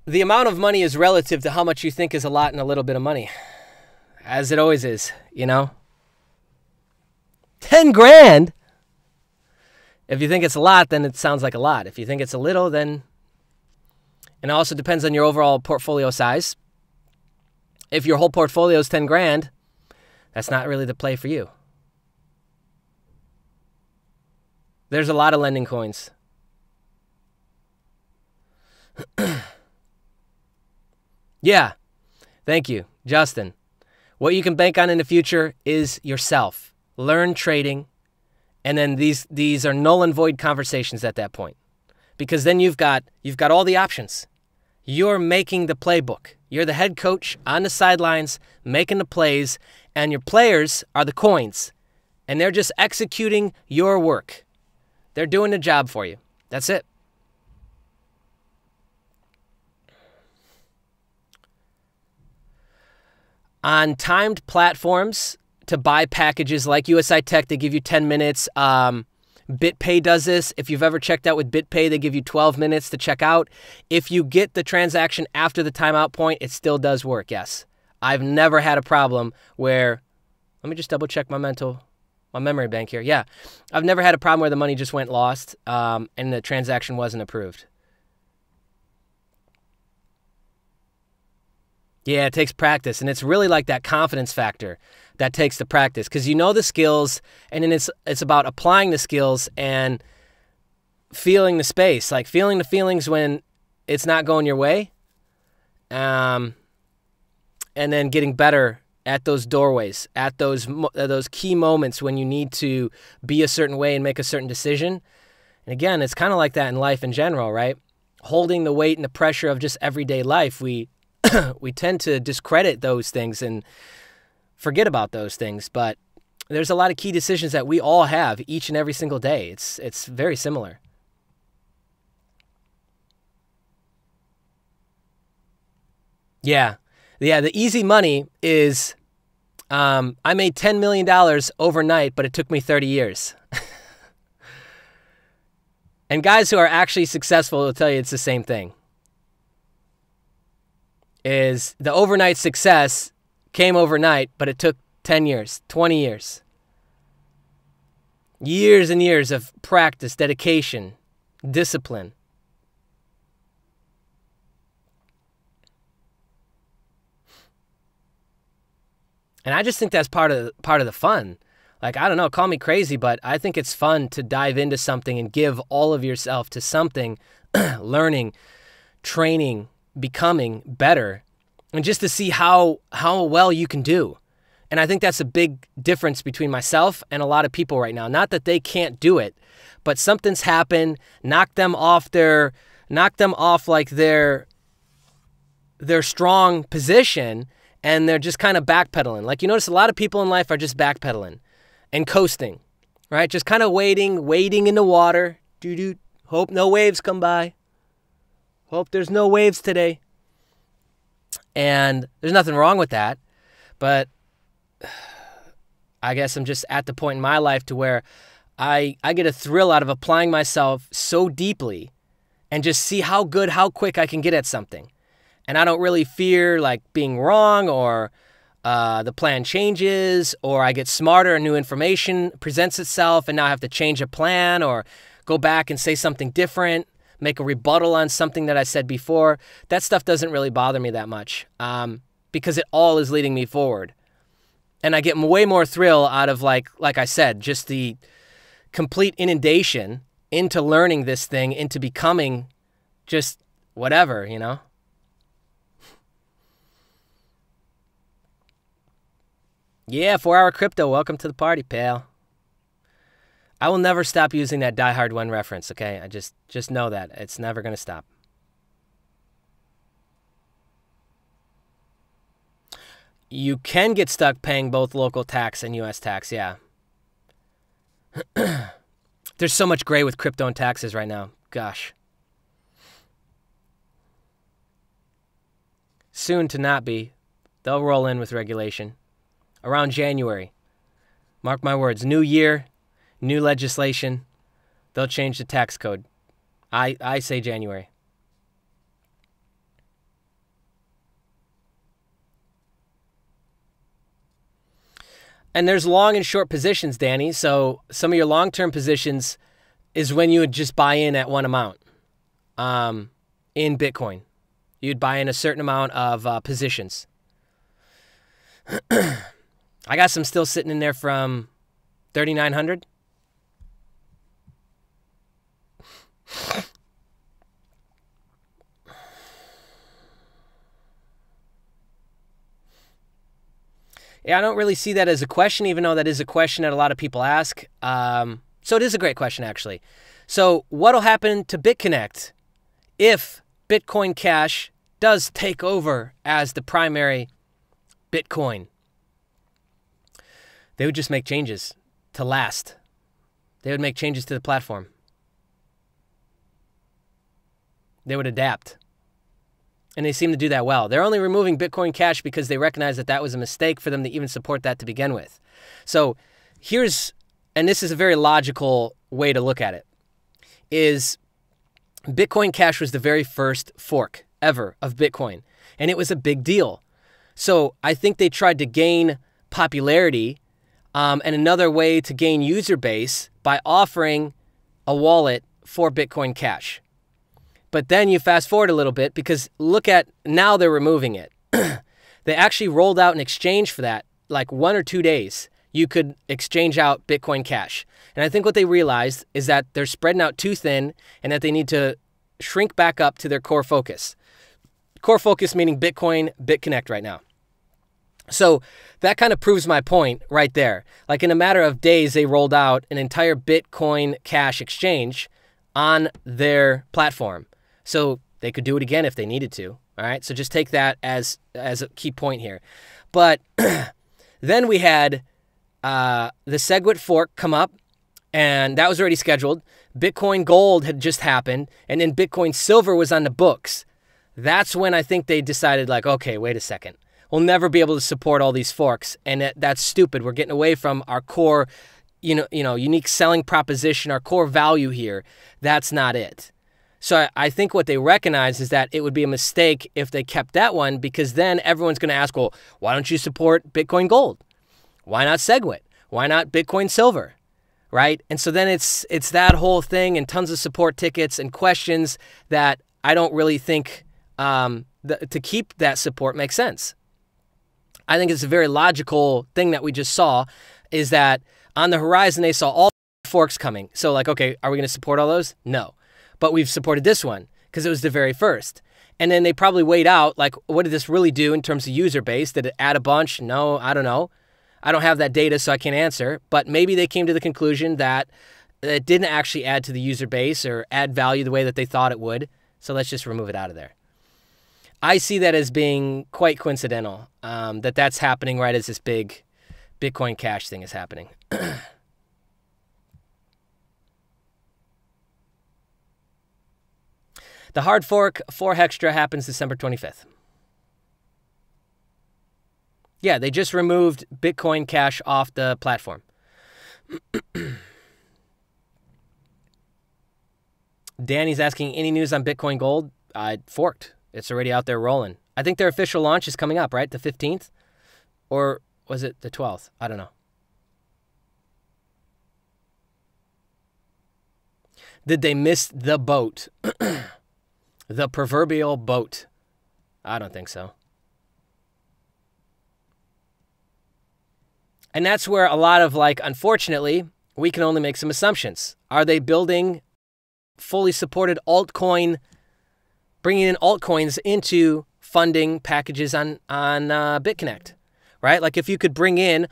The amount of money is relative to how much you think is a lot and a little bit of money. As it always is, you know? 10 grand? If you think it's a lot, then it sounds like a lot. If you think it's a little, then... And it also depends on your overall portfolio size. If your whole portfolio is 10 grand, that's not really the play for you. There's a lot of lending coins. Yeah, thank you, Justin. What you can bank on in the future is yourself. Learn trading, and then these are null and void conversations at that point. because then you've got all the options. You're making the playbook. You're the head coach on the sidelines making the plays, and your players are the coins, and they're just executing your work. They're doing the job for you. That's it. On timed platforms to buy packages like USI Tech, they give you 10 minutes. BitPay does this. If you've ever checked out with BitPay, they give you 12 minutes to check out. If you get the transaction after the timeout point, it still does work, yes. I've never had a problem where, let me just double check my memory bank here. Yeah, I've never had a problem where the money just went lost and the transaction wasn't approved. Yeah, it takes practice, and it's really like that confidence factor that takes the practice, because you know the skills, and then it's about applying the skills and feeling the space, like feeling the feelings when it's not going your way, and then getting better at those doorways, at those key moments when you need to be a certain way and make a certain decision. And again, it's kind of like that in life in general, right? Holding the weight and the pressure of just everyday life, we tend to discredit those things and forget about those things, but there's a lot of key decisions that we all have each and every single day. It's very similar. Yeah, the easy money is I made $10 million overnight, but it took me 30 years. And guys who are actually successful will tell you it's the same thing. Is the overnight success came overnight, but it took 10 years, 20 years. Years and years of practice, dedication, discipline. And I just think that's part of the fun. Like, I don't know, call me crazy, but I think it's fun to dive into something and give all of yourself to something, learning, training, becoming better, and just to see how well you can do. And I think that's a big difference between myself and a lot of people right now. Not that they can't do it, but something's happened, knocked them off like their strong position, and they're just kind of backpedaling. Like, you notice a lot of people in life are just backpedaling and coasting, right? Just kind of wading in the water. Doo-doo. Hope no waves come by. Hope there's no waves today. And there's nothing wrong with that. But I guess I'm just at the point in my life to where I get a thrill out of applying myself so deeply and just see how quick I can get at something. And I don't really fear like being wrong, or the plan changes, or I get smarter and new information presents itself and now I have to change a plan or go back and say something different, make a rebuttal on something that I said before. That stuff doesn't really bother me that much because it all is leading me forward. And I get way more thrill out of, like I said, just the complete inundation into learning this thing, into becoming just whatever, you know? Yeah, 4-hour crypto. Welcome to the party, pal. I will never stop using that Die Hard 1 reference, okay? I just know that. It's never going to stop. You can get stuck paying both local tax and U.S. tax, yeah. There's so much gray with crypto and taxes right now. Gosh. Soon to not be. They'll roll in with regulation. Around January. Mark my words. New year, new legislation. They'll change the tax code. I say January. And there's long and short positions, Danny. So some of your long-term positions is when you would just buy in at one amount in Bitcoin. You'd buy in a certain amount of positions. I got some still sitting in there from 3,900. Yeah, I don't really see that as a question, even though that is a question that a lot of people ask. So it is a great question, actually. So what'll happen to Bitconnect if Bitcoin Cash does take over as the primary Bitcoin? They would just make changes to last. They would make changes to the platform. They would adapt. And they seem to do that well. They're only removing Bitcoin Cash because they recognize that that was a mistake for them to even support that to begin with. So here's, and this is a very logical way to look at it, is Bitcoin Cash was the very first fork ever of Bitcoin. And it was a big deal. So I think they tried to gain popularity and another way to gain user base by offering a wallet for Bitcoin Cash. But then you fast forward a little bit because look at, now they're removing it. They actually rolled out an exchange for that, like 1 or 2 days. You could exchange out Bitcoin Cash. And I think what they realized is that they're spreading out too thin and that they need to shrink back up to their core focus. Core focus meaning Bitcoin, Bitconnect right now. So that kind of proves my point right there. Like in a matter of days, they rolled out an entire Bitcoin Cash exchange on their platform. So they could do it again if they needed to. All right. So just take that as a key point here. But then we had the SegWit fork come up, and that was already scheduled. Bitcoin Gold had just happened, and then Bitcoin Silver was on the books. That's when I think they decided, like, okay, wait a second. We'll never be able to support all these forks, and that's stupid. We're getting away from our core, unique selling proposition, our core value here. That's not it. So I think what they recognize is that it would be a mistake if they kept that one, because then everyone's going to ask, well, why don't you support Bitcoin Gold? Why not SegWit? Why not Bitcoin Silver? Right? And so then it's that whole thing and tons of support tickets and questions that I don't really think to keep that support makes sense. I think it's a very logical thing that we just saw, is that on the horizon, they saw all forks coming. So like, okay, are we going to support all those? No. But we've supported this one because it was the very first. And then they probably weighed out, like, what did this really do in terms of user base? Did it add a bunch? No, I don't know. I don't have that data, so I can't answer. But maybe they came to the conclusion that it didn't actually add to the user base or add value the way that they thought it would. So let's just remove it out of there. I see that as being quite coincidental, that's happening right as this big Bitcoin Cash thing is happening. The hard fork for Hexter happens December 25th. Yeah, they just removed Bitcoin Cash off the platform. Danny's asking, any news on Bitcoin Gold? I forked. It's already out there rolling. I think their official launch is coming up, right? The 15th? Or was it the 12th? I don't know. Did they miss the boat? The proverbial boat? I don't think so. And that's where a lot of, like, unfortunately, we can only make some assumptions. Are they building fully supported altcoin, bringing in altcoins into funding packages on Bitconnect, right? Like if you could bring in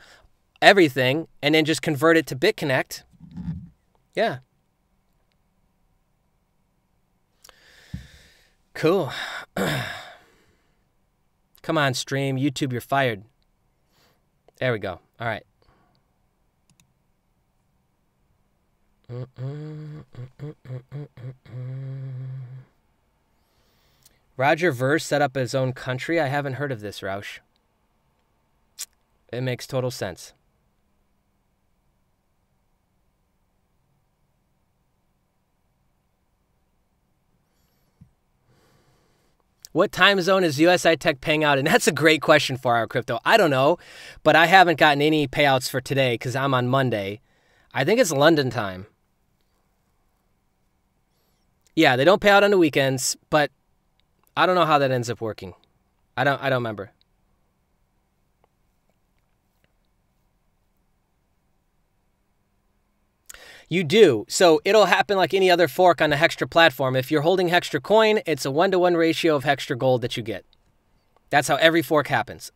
everything and then just convert it to Bitconnect, yeah. Cool. Come on, stream. YouTube, you're fired. There we go. All right. Roger Ver set up his own country. I haven't heard of this, Roush. It makes total sense. What time zone is USI Tech paying out? And that's a great question for our crypto. I don't know, but I haven't gotten any payouts for today because I'm on Monday. I think it's London time. Yeah, they don't pay out on the weekends, but I don't know how that ends up working. I don't remember. You do. So it'll happen like any other fork on the Hexter platform. If you're holding Hexter coin, it's a 1-to-1 ratio of Hexter gold that you get. That's how every fork happens.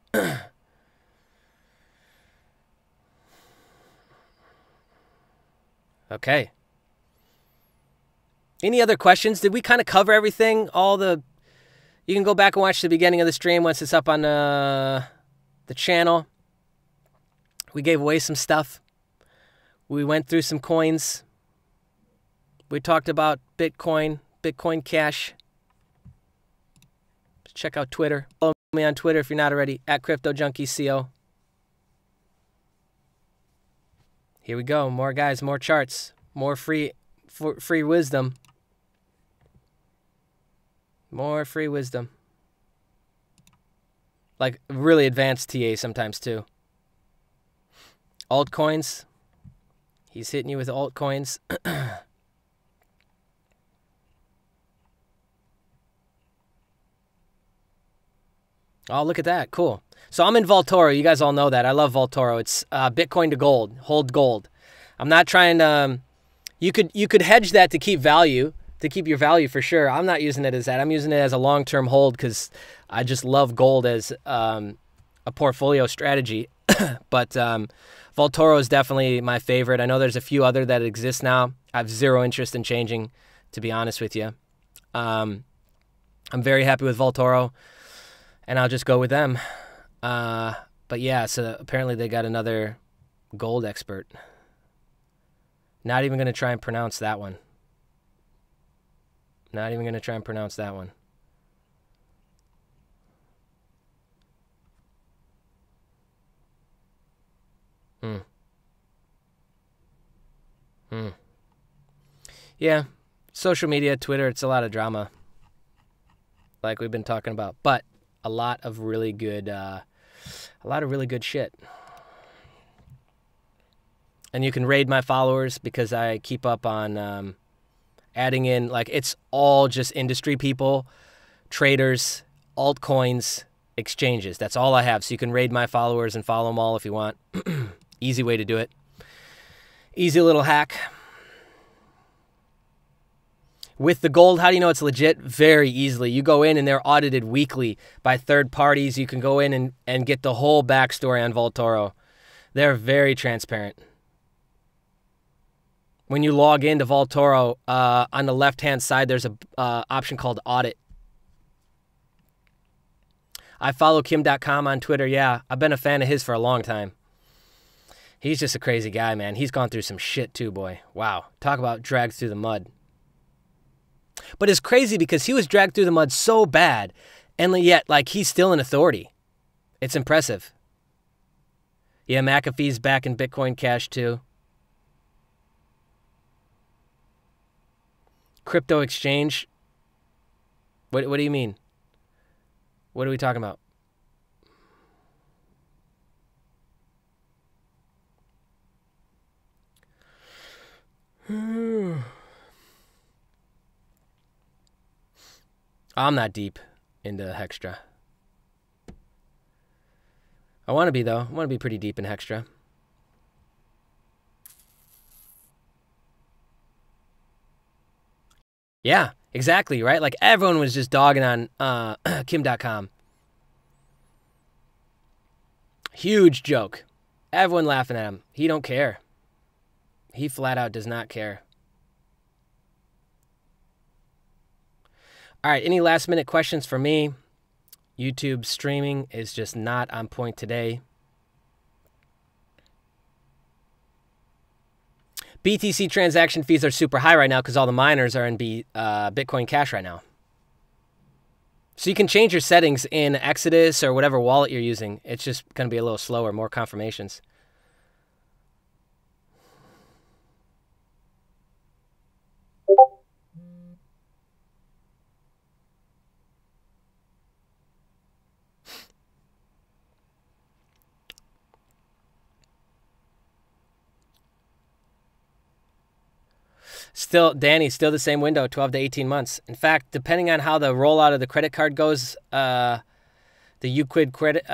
Okay. Any other questions? Did we kind of cover everything? You can go back and watch the beginning of the stream once it's up on the channel. We gave away some stuff. We went through some coins. We talked about Bitcoin, Bitcoin Cash. Check out Twitter. Follow me on Twitter if you're not already, at CryptoJunkieCO. Here we go. More guys, more charts, more free wisdom. More free wisdom. Like really advanced TA sometimes too. Altcoins. He's hitting you with altcoins. Oh, look at that. Cool. So I'm in Vaultoro. You guys all know that. I love Vaultoro. It's Bitcoin to gold. Hold gold. I'm not trying to... You could hedge that to keep value, to keep your value for sure. I'm not using it as that. I'm using it as a long-term hold because I just love gold as a portfolio strategy. But Vaultoro is definitely my favorite. I know there's a few other that exist now. I have zero interest in changing, to be honest with you. I'm very happy with Vaultoro. And I'll just go with them. But yeah, so apparently they got another gold expert. Not even going to try and pronounce that one. Not even going to try and pronounce that one. Yeah, social media, Twitter, it's a lot of drama. Like we've been talking about. But... a lot of really good shit. And you can raid my followers because I keep up on adding in, like, it's all just industry people, traders, altcoins, exchanges. That's all I have. So you can raid my followers and follow them all if you want. Easy way to do it. Easy little hack. With the gold, how do you know it's legit? Very easily. You go in and they're audited weekly by third parties. You can go in and get the whole backstory on Vaultoro. They're very transparent. When you log into Vaultoro, on the left-hand side, there's a option called Audit. I follow Kim.com on Twitter. Yeah, I've been a fan of his for a long time. He's just a crazy guy, man. He's gone through some shit too, boy. Wow. Talk about dragged through the mud. But it's crazy because he was dragged through the mud so bad, and yet, like, he's still an authority. It's impressive. Yeah, McAfee's back in Bitcoin Cash, too. Crypto exchange? What do you mean? What are we talking about? I'm not deep into Hexter. I want to be, though. I want to be pretty deep in Hexter. Yeah, exactly, right? Like, everyone was just dogging on Kim.com. Huge joke. Everyone laughing at him. He don't care. He flat out does not care. All right, any last-minute questions for me? YouTube streaming is just not on point today. BTC transaction fees are super high right now because all the miners are in Bitcoin Cash right now. So you can change your settings in Exodus or whatever wallet you're using. It's just going to be a little slower, more confirmations. Still, Danny, still the same window, 12 to 18 months. In fact, depending on how the rollout of the credit card goes, the Uquid credit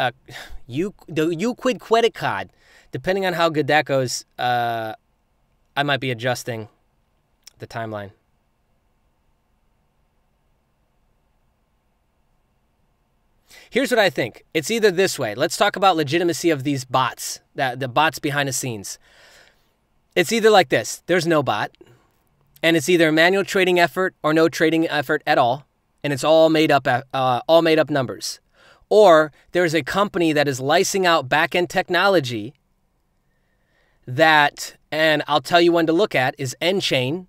card, depending on how good that goes, I might be adjusting the timeline. Here's what I think. It's either this way. Let's talk about legitimacy of these bots, the bots behind the scenes. It's either like this. There's no bot, and it's either a manual trading effort or no trading effort at all, and it's all made up numbers. Or there's a company that is licensing out back-end technology that, and I'll tell you one to look at, is N-Chain,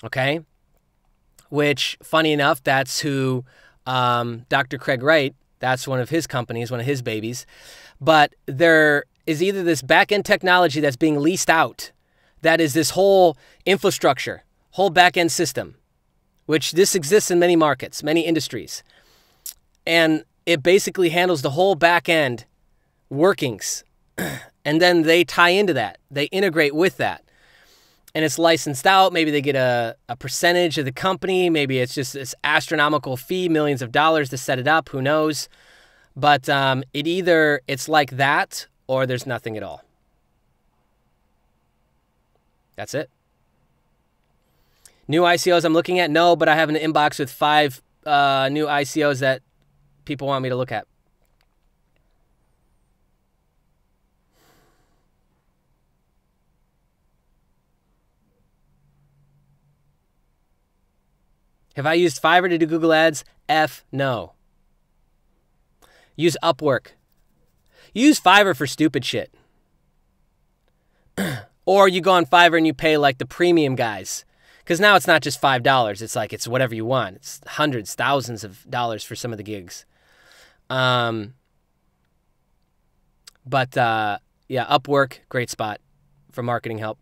okay? Which, funny enough, that's who Dr. Craig Wright, that's one of his companies, one of his babies. But there is either this back-end technology that's being leased out, that is this whole infrastructure, whole back-end system, which this exists in many markets, many industries. And it basically handles the whole back-end workings. And then they tie into that. They integrate with that. And it's licensed out. Maybe they get a percentage of the company. Maybe it's just this astronomical fee, millions of dollars to set it up. Who knows? But it's like that or there's nothing at all. That's it. New ICOs I'm looking at? No, but I have an inbox with 5 new ICOs that people want me to look at. Have I used Fiverr to do Google Ads? No. Use Upwork. Use Fiverr for stupid shit. Or you go on Fiverr and you pay like the premium guys. Because now it's not just $5. It's like it's whatever you want. It's hundreds, thousands of dollars for some of the gigs. Yeah, Upwork, great spot for marketing help.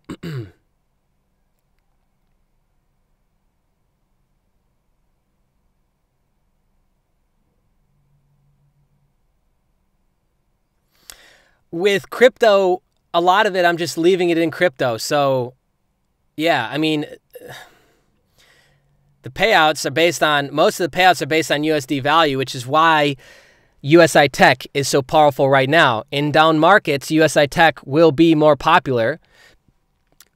With crypto, a lot of it, I'm just leaving it in crypto. So, yeah, I mean, the payouts are based on, most of the payouts are based on USD value, which is why USI Tech is so powerful right now. In down markets, USI Tech will be more popular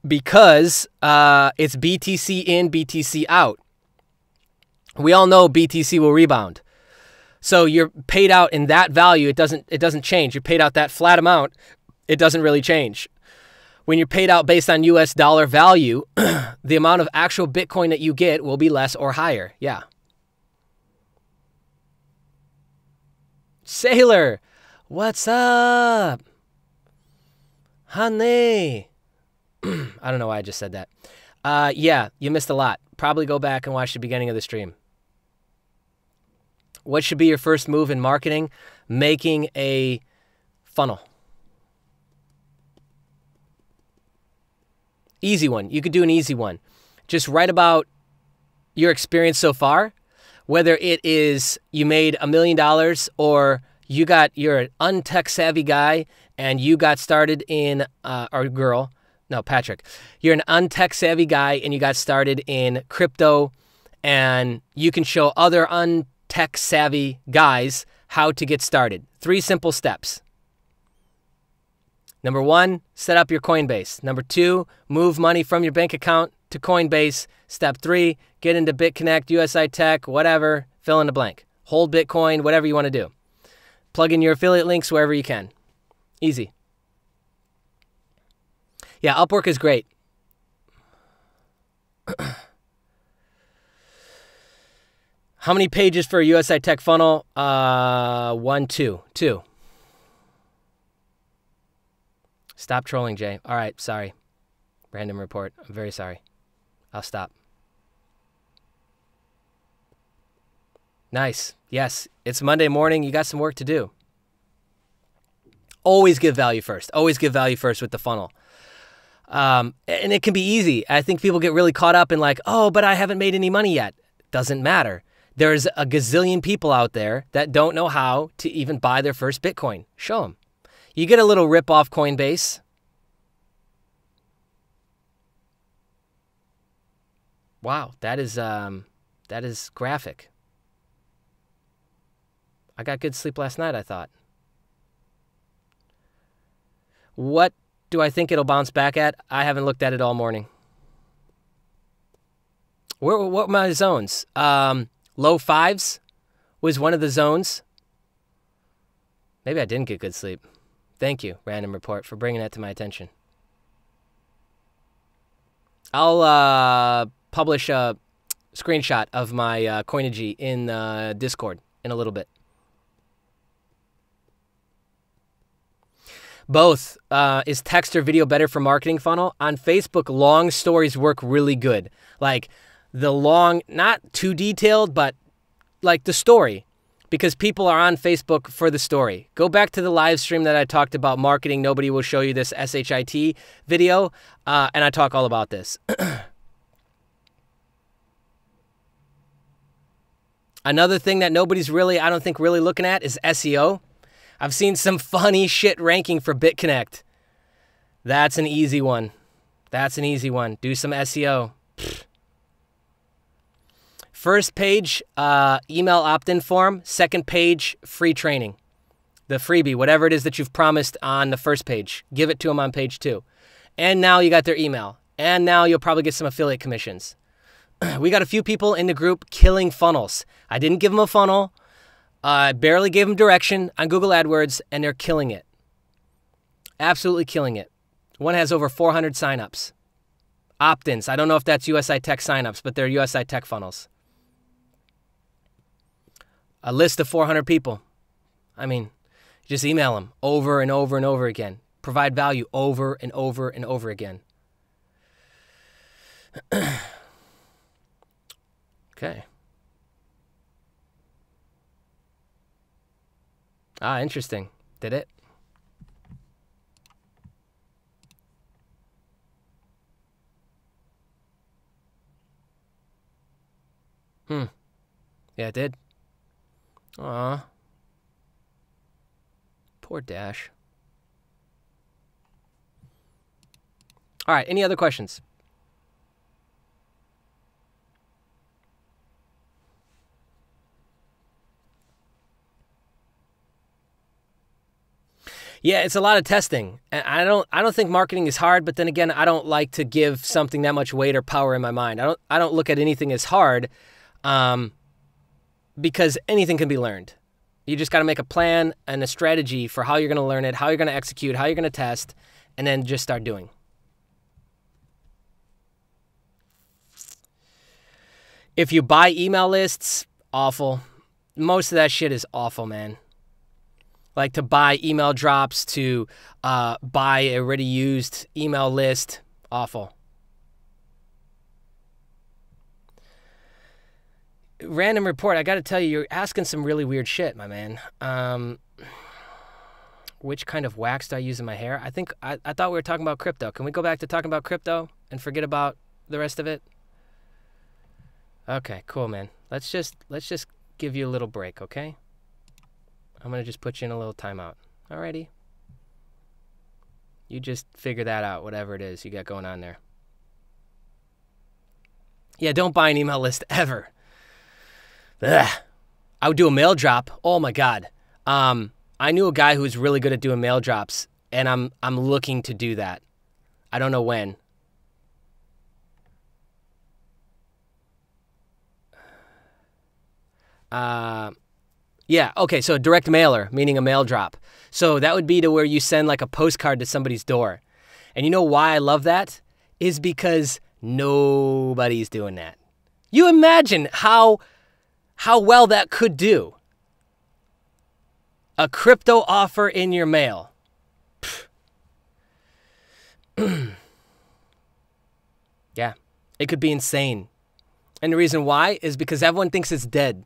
because it's BTC in, BTC out. We all know BTC will rebound. So you're paid out in that value, it doesn't change. You're paid out that flat amount, it doesn't really change. When you're paid out based on US dollar value, the amount of actual Bitcoin that you get will be less or higher. Yeah. Sailor, what's up? Honey. I don't know why I just said that. Yeah, you missed a lot. Probably go back and watch the beginning of the stream. What should be your first move in marketing? Making a funnel. Easy one. You could do an easy one. Just write about your experience so far, whether it is you made $1 million or you're an untech savvy guy and you got started in, or girl, no, Patrick. You're an untech savvy guy and you got started in crypto and you can show other tech savvy guys how to get started. 3 simple steps. Number 1, set up your Coinbase. Number 2, move money from your bank account to Coinbase. Step 3, get into Bitconnect, USI Tech, whatever, fill in the blank. Hold Bitcoin, whatever you want to do. Plug in your affiliate links wherever you can. Easy. Yeah, Upwork is great. How many pages for a USI Tech funnel? 1, 2. 2. Stop trolling, Jay. All right, sorry. Random report. I'm very sorry. I'll stop. Nice. Yes, it's Monday morning. You got some work to do. Always give value first. Always give value first with the funnel. And it can be easy. I think people get really caught up in like, oh, but I haven't made any money yet. Doesn't matter. There's a gazillion people out there that don't know how to even buy their first Bitcoin. Show them. You get a little rip off Coinbase. Wow, that is graphic. I got good sleep last night, I thought. What do I think it'll bounce back at? I haven't looked at it all morning. What are my zones? Low 5s was one of the zones. Maybe I didn't get good sleep. Thank you, Random Report, for bringing that to my attention. I'll publish a screenshot of my Coinigy in Discord in a little bit. Both. Is text or video better for marketing funnel? On Facebook, long stories work really good. Like the long, not too detailed, but like the story. Because people are on Facebook for the story. Go back to the live stream that I talked about marketing. Nobody will show you this SHIT video. And I talk all about this. Another thing that nobody's really, I don't think, really looking at is SEO. I've seen some funny shit ranking for Bitconnect. That's an easy one. That's an easy one. Do some SEO. First page, email opt-in form. Second page, free training. The freebie, whatever it is that you've promised on the first page. Give it to them on page 2. And now you got their email. And now you'll probably get some affiliate commissions. We got a few people in the group killing funnels. I didn't give them a funnel. I barely gave them direction on Google AdWords, and they're killing it. Absolutely killing it. One has over 400 signups. Opt-ins. I don't know if that's USI Tech signups, but they're USI Tech funnels. A list of 400 people. I mean, just email them over and over and over again. Provide value over and over and over again. Okay. Ah, interesting. Did it? Yeah, it did. Aw. Poor Dash. All right, any other questions? Yeah, it's a lot of testing. And I don't think marketing is hard, but then again, I don't like to give something that much weight or power in my mind. I don't look at anything as hard because anything can be learned. You just got to make a plan and a strategy for how you're going to learn it, how you're going to execute, how you're going to test, and then just start doing. If you buy email lists, awful. Most of that shit is awful, man. Like to buy email drops, to buy a already used email list, awful. Random report, I got to tell you, you're asking some really weird shit, my man. Which kind of wax do I use in my hair? I thought we were talking about crypto. Can we go back to talking about crypto and forget about the rest of it? Okay, cool, man. Let's just give you a little break, okay? I'm going to just put you in a little timeout. Alrighty. You just figure that out, whatever it is you got going on there. Yeah, don't buy an email list ever. Ugh. I would do a mail drop. Oh my God. I knew a guy who was really good at doing mail drops, and I'm looking to do that. I don't know when. Yeah, okay, so a direct mailer, meaning a mail drop. So that would be to where you send like a postcard to somebody's door. And you know why I love that? Is because nobody's doing that. You imagine how well that could do. A crypto offer in your mail. Yeah, it could be insane. And the reason why is because everyone thinks it's dead.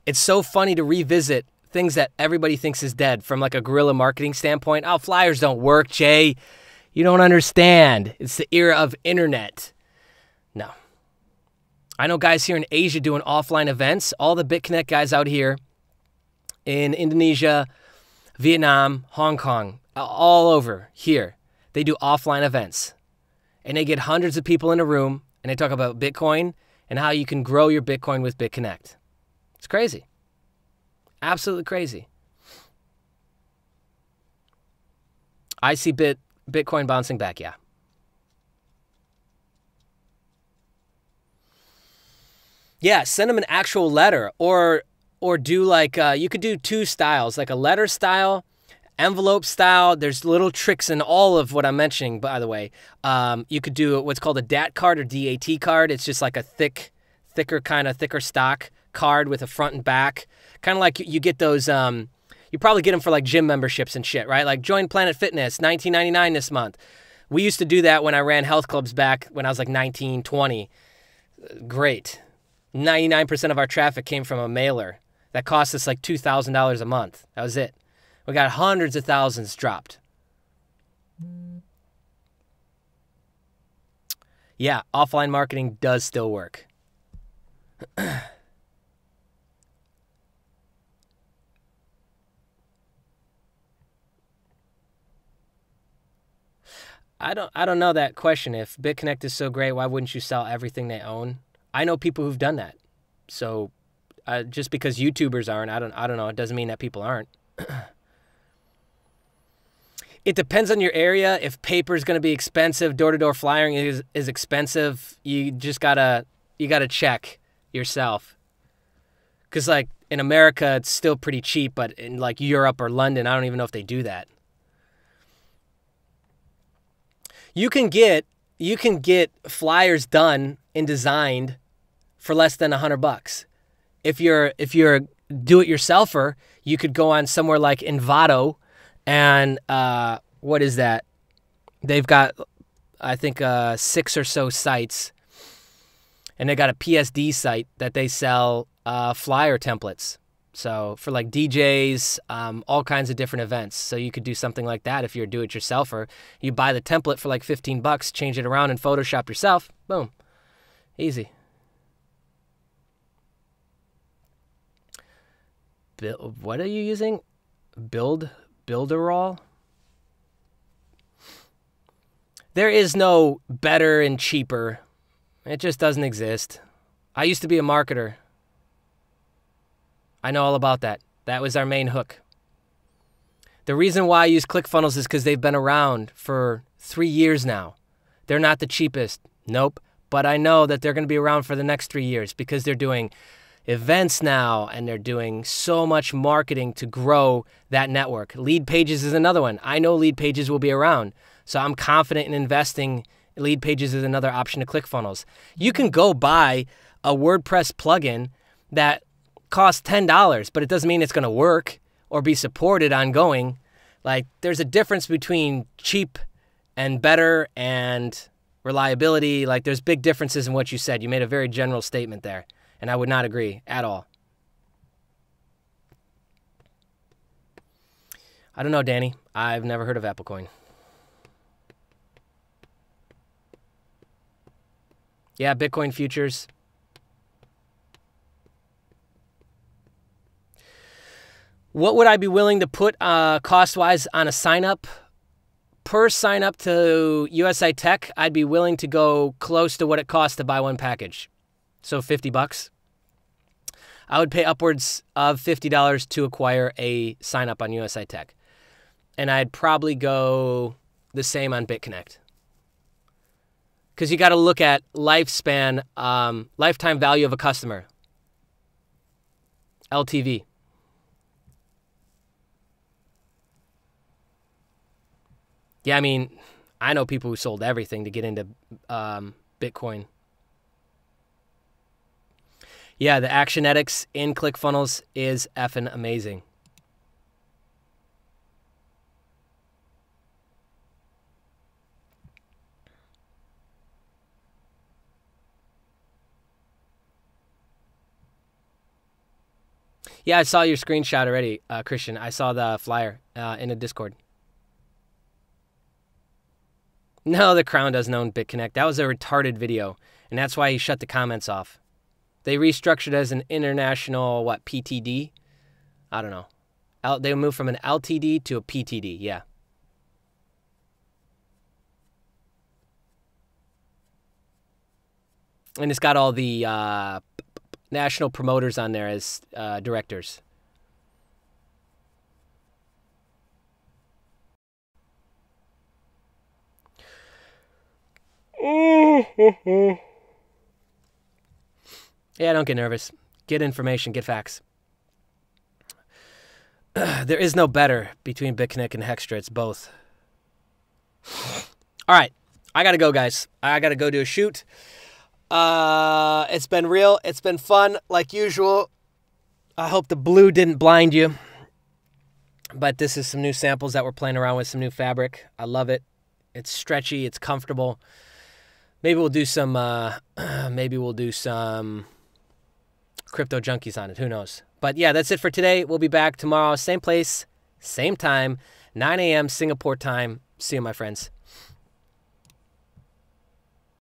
It's so funny to revisit things that everybody thinks is dead from like a guerrilla marketing standpoint. Oh, flyers don't work, Jay. You don't understand. It's the era of internet. No. I know guys here in Asia doing offline events. All the Bitconnect guys out here in Indonesia, Vietnam, Hong Kong, all over here, they do offline events. And they get hundreds of people in a room, and they talk about Bitcoin and how you can grow your Bitcoin with Bitconnect. It's crazy. Absolutely crazy. I see Bitcoin bouncing back, yeah. Yeah, send them an actual letter or do like, you could do two styles, like a letter style envelope style. There's little tricks in all of what I'm mentioning, by the way. You could do what's called a DAT card or DAT card. It's just like a thicker stock card with a front and back. Kind of like you get those, you probably get them for like gym memberships and shit, right? Like join Planet Fitness, $19.99 this month. We used to do that when I ran health clubs back when I was like 19, 20. Great. 99% of our traffic came from a mailer that cost us like $2,000 a month. That was it. We got hundreds of thousands dropped. Yeah, offline marketing does still work. I don't know that question. If Bitconnect is so great, why wouldn't you sell everything they own? I know people who've done that. So just because YouTubers aren't, I don't know. It doesn't mean that people aren't. It depends on your area. If paper is going to be expensive, door-to-door flyering is expensive. You just gotta check yourself. Because like in America, it's still pretty cheap, but in like Europe or London, I don't even know if they do that. You can get flyers done and designed for less than $100. If you're a do-it-yourselfer, you could go on somewhere like Envato, and what is that? They've got, I think, 6 or so sites, and they got a PSD site that they sell flyer templates. So for like DJs, all kinds of different events. So you could do something like that if you're a do-it-yourselfer. You buy the template for like $15, change it around in Photoshop yourself. Boom. Easy. What are you using? Builderall? There is no better and cheaper. It just doesn't exist. I used to be a marketer. I know all about that. That was our main hook. The reason why I use ClickFunnels is because they've been around for 3 years now. They're not the cheapest. Nope. But I know that they're going to be around for the next 3 years because they're doing events now and they're doing so much marketing to grow that network. Lead Pages is another one. I know Lead Pages will be around. So I'm confident in investing. Lead Pages is another option to ClickFunnels. You can go buy a WordPress plugin that costs $10, but it doesn't mean it's going to work or be supported ongoing. Like, there's a difference between cheap and better and reliability. Like, there's big differences in what you said. You made a very general statement there, and I would not agree at all. I don't know, Danny. I've never heard of AppleCoin. Yeah, Bitcoin futures. What would I be willing to put cost-wise on a sign-up? Per sign-up to USI Tech, I'd be willing to go close to what it costs to buy one package. So $50. I would pay upwards of $50 to acquire a sign-up on USI Tech. And I'd probably go the same on Bitconnect. Because you got to look at lifespan, lifetime value of a customer. LTV. Yeah, I mean, I know people who sold everything to get into Bitcoin. Yeah, the Actionetics in ClickFunnels is effing amazing. Yeah, I saw your screenshot already, Christian. I saw the flyer in a Discord. No, the Crown doesn't own Bitconnect. That was a retarded video, and that's why he shut the comments off. They restructured as an international, PTD? I don't know. They moved from an LTD to a PTD, yeah. And it's got all the national promoters on there as directors. Yeah, don't get nervous. Get information, get facts. There is no better between Bitconnect and Hexter. It's both. All right. I got to go, guys. I got to go do a shoot. It's been real. It's been fun, like usual. I hope the blue didn't blind you. But this is some new samples that we're playing around with, some new fabric. I love it. It's stretchy. It's comfortable. Maybe we'll do some crypto junkies on it. Who knows? But yeah, that's it for today. We'll be back tomorrow. Same place, same time, 9 a.m. Singapore time. See you, my friends.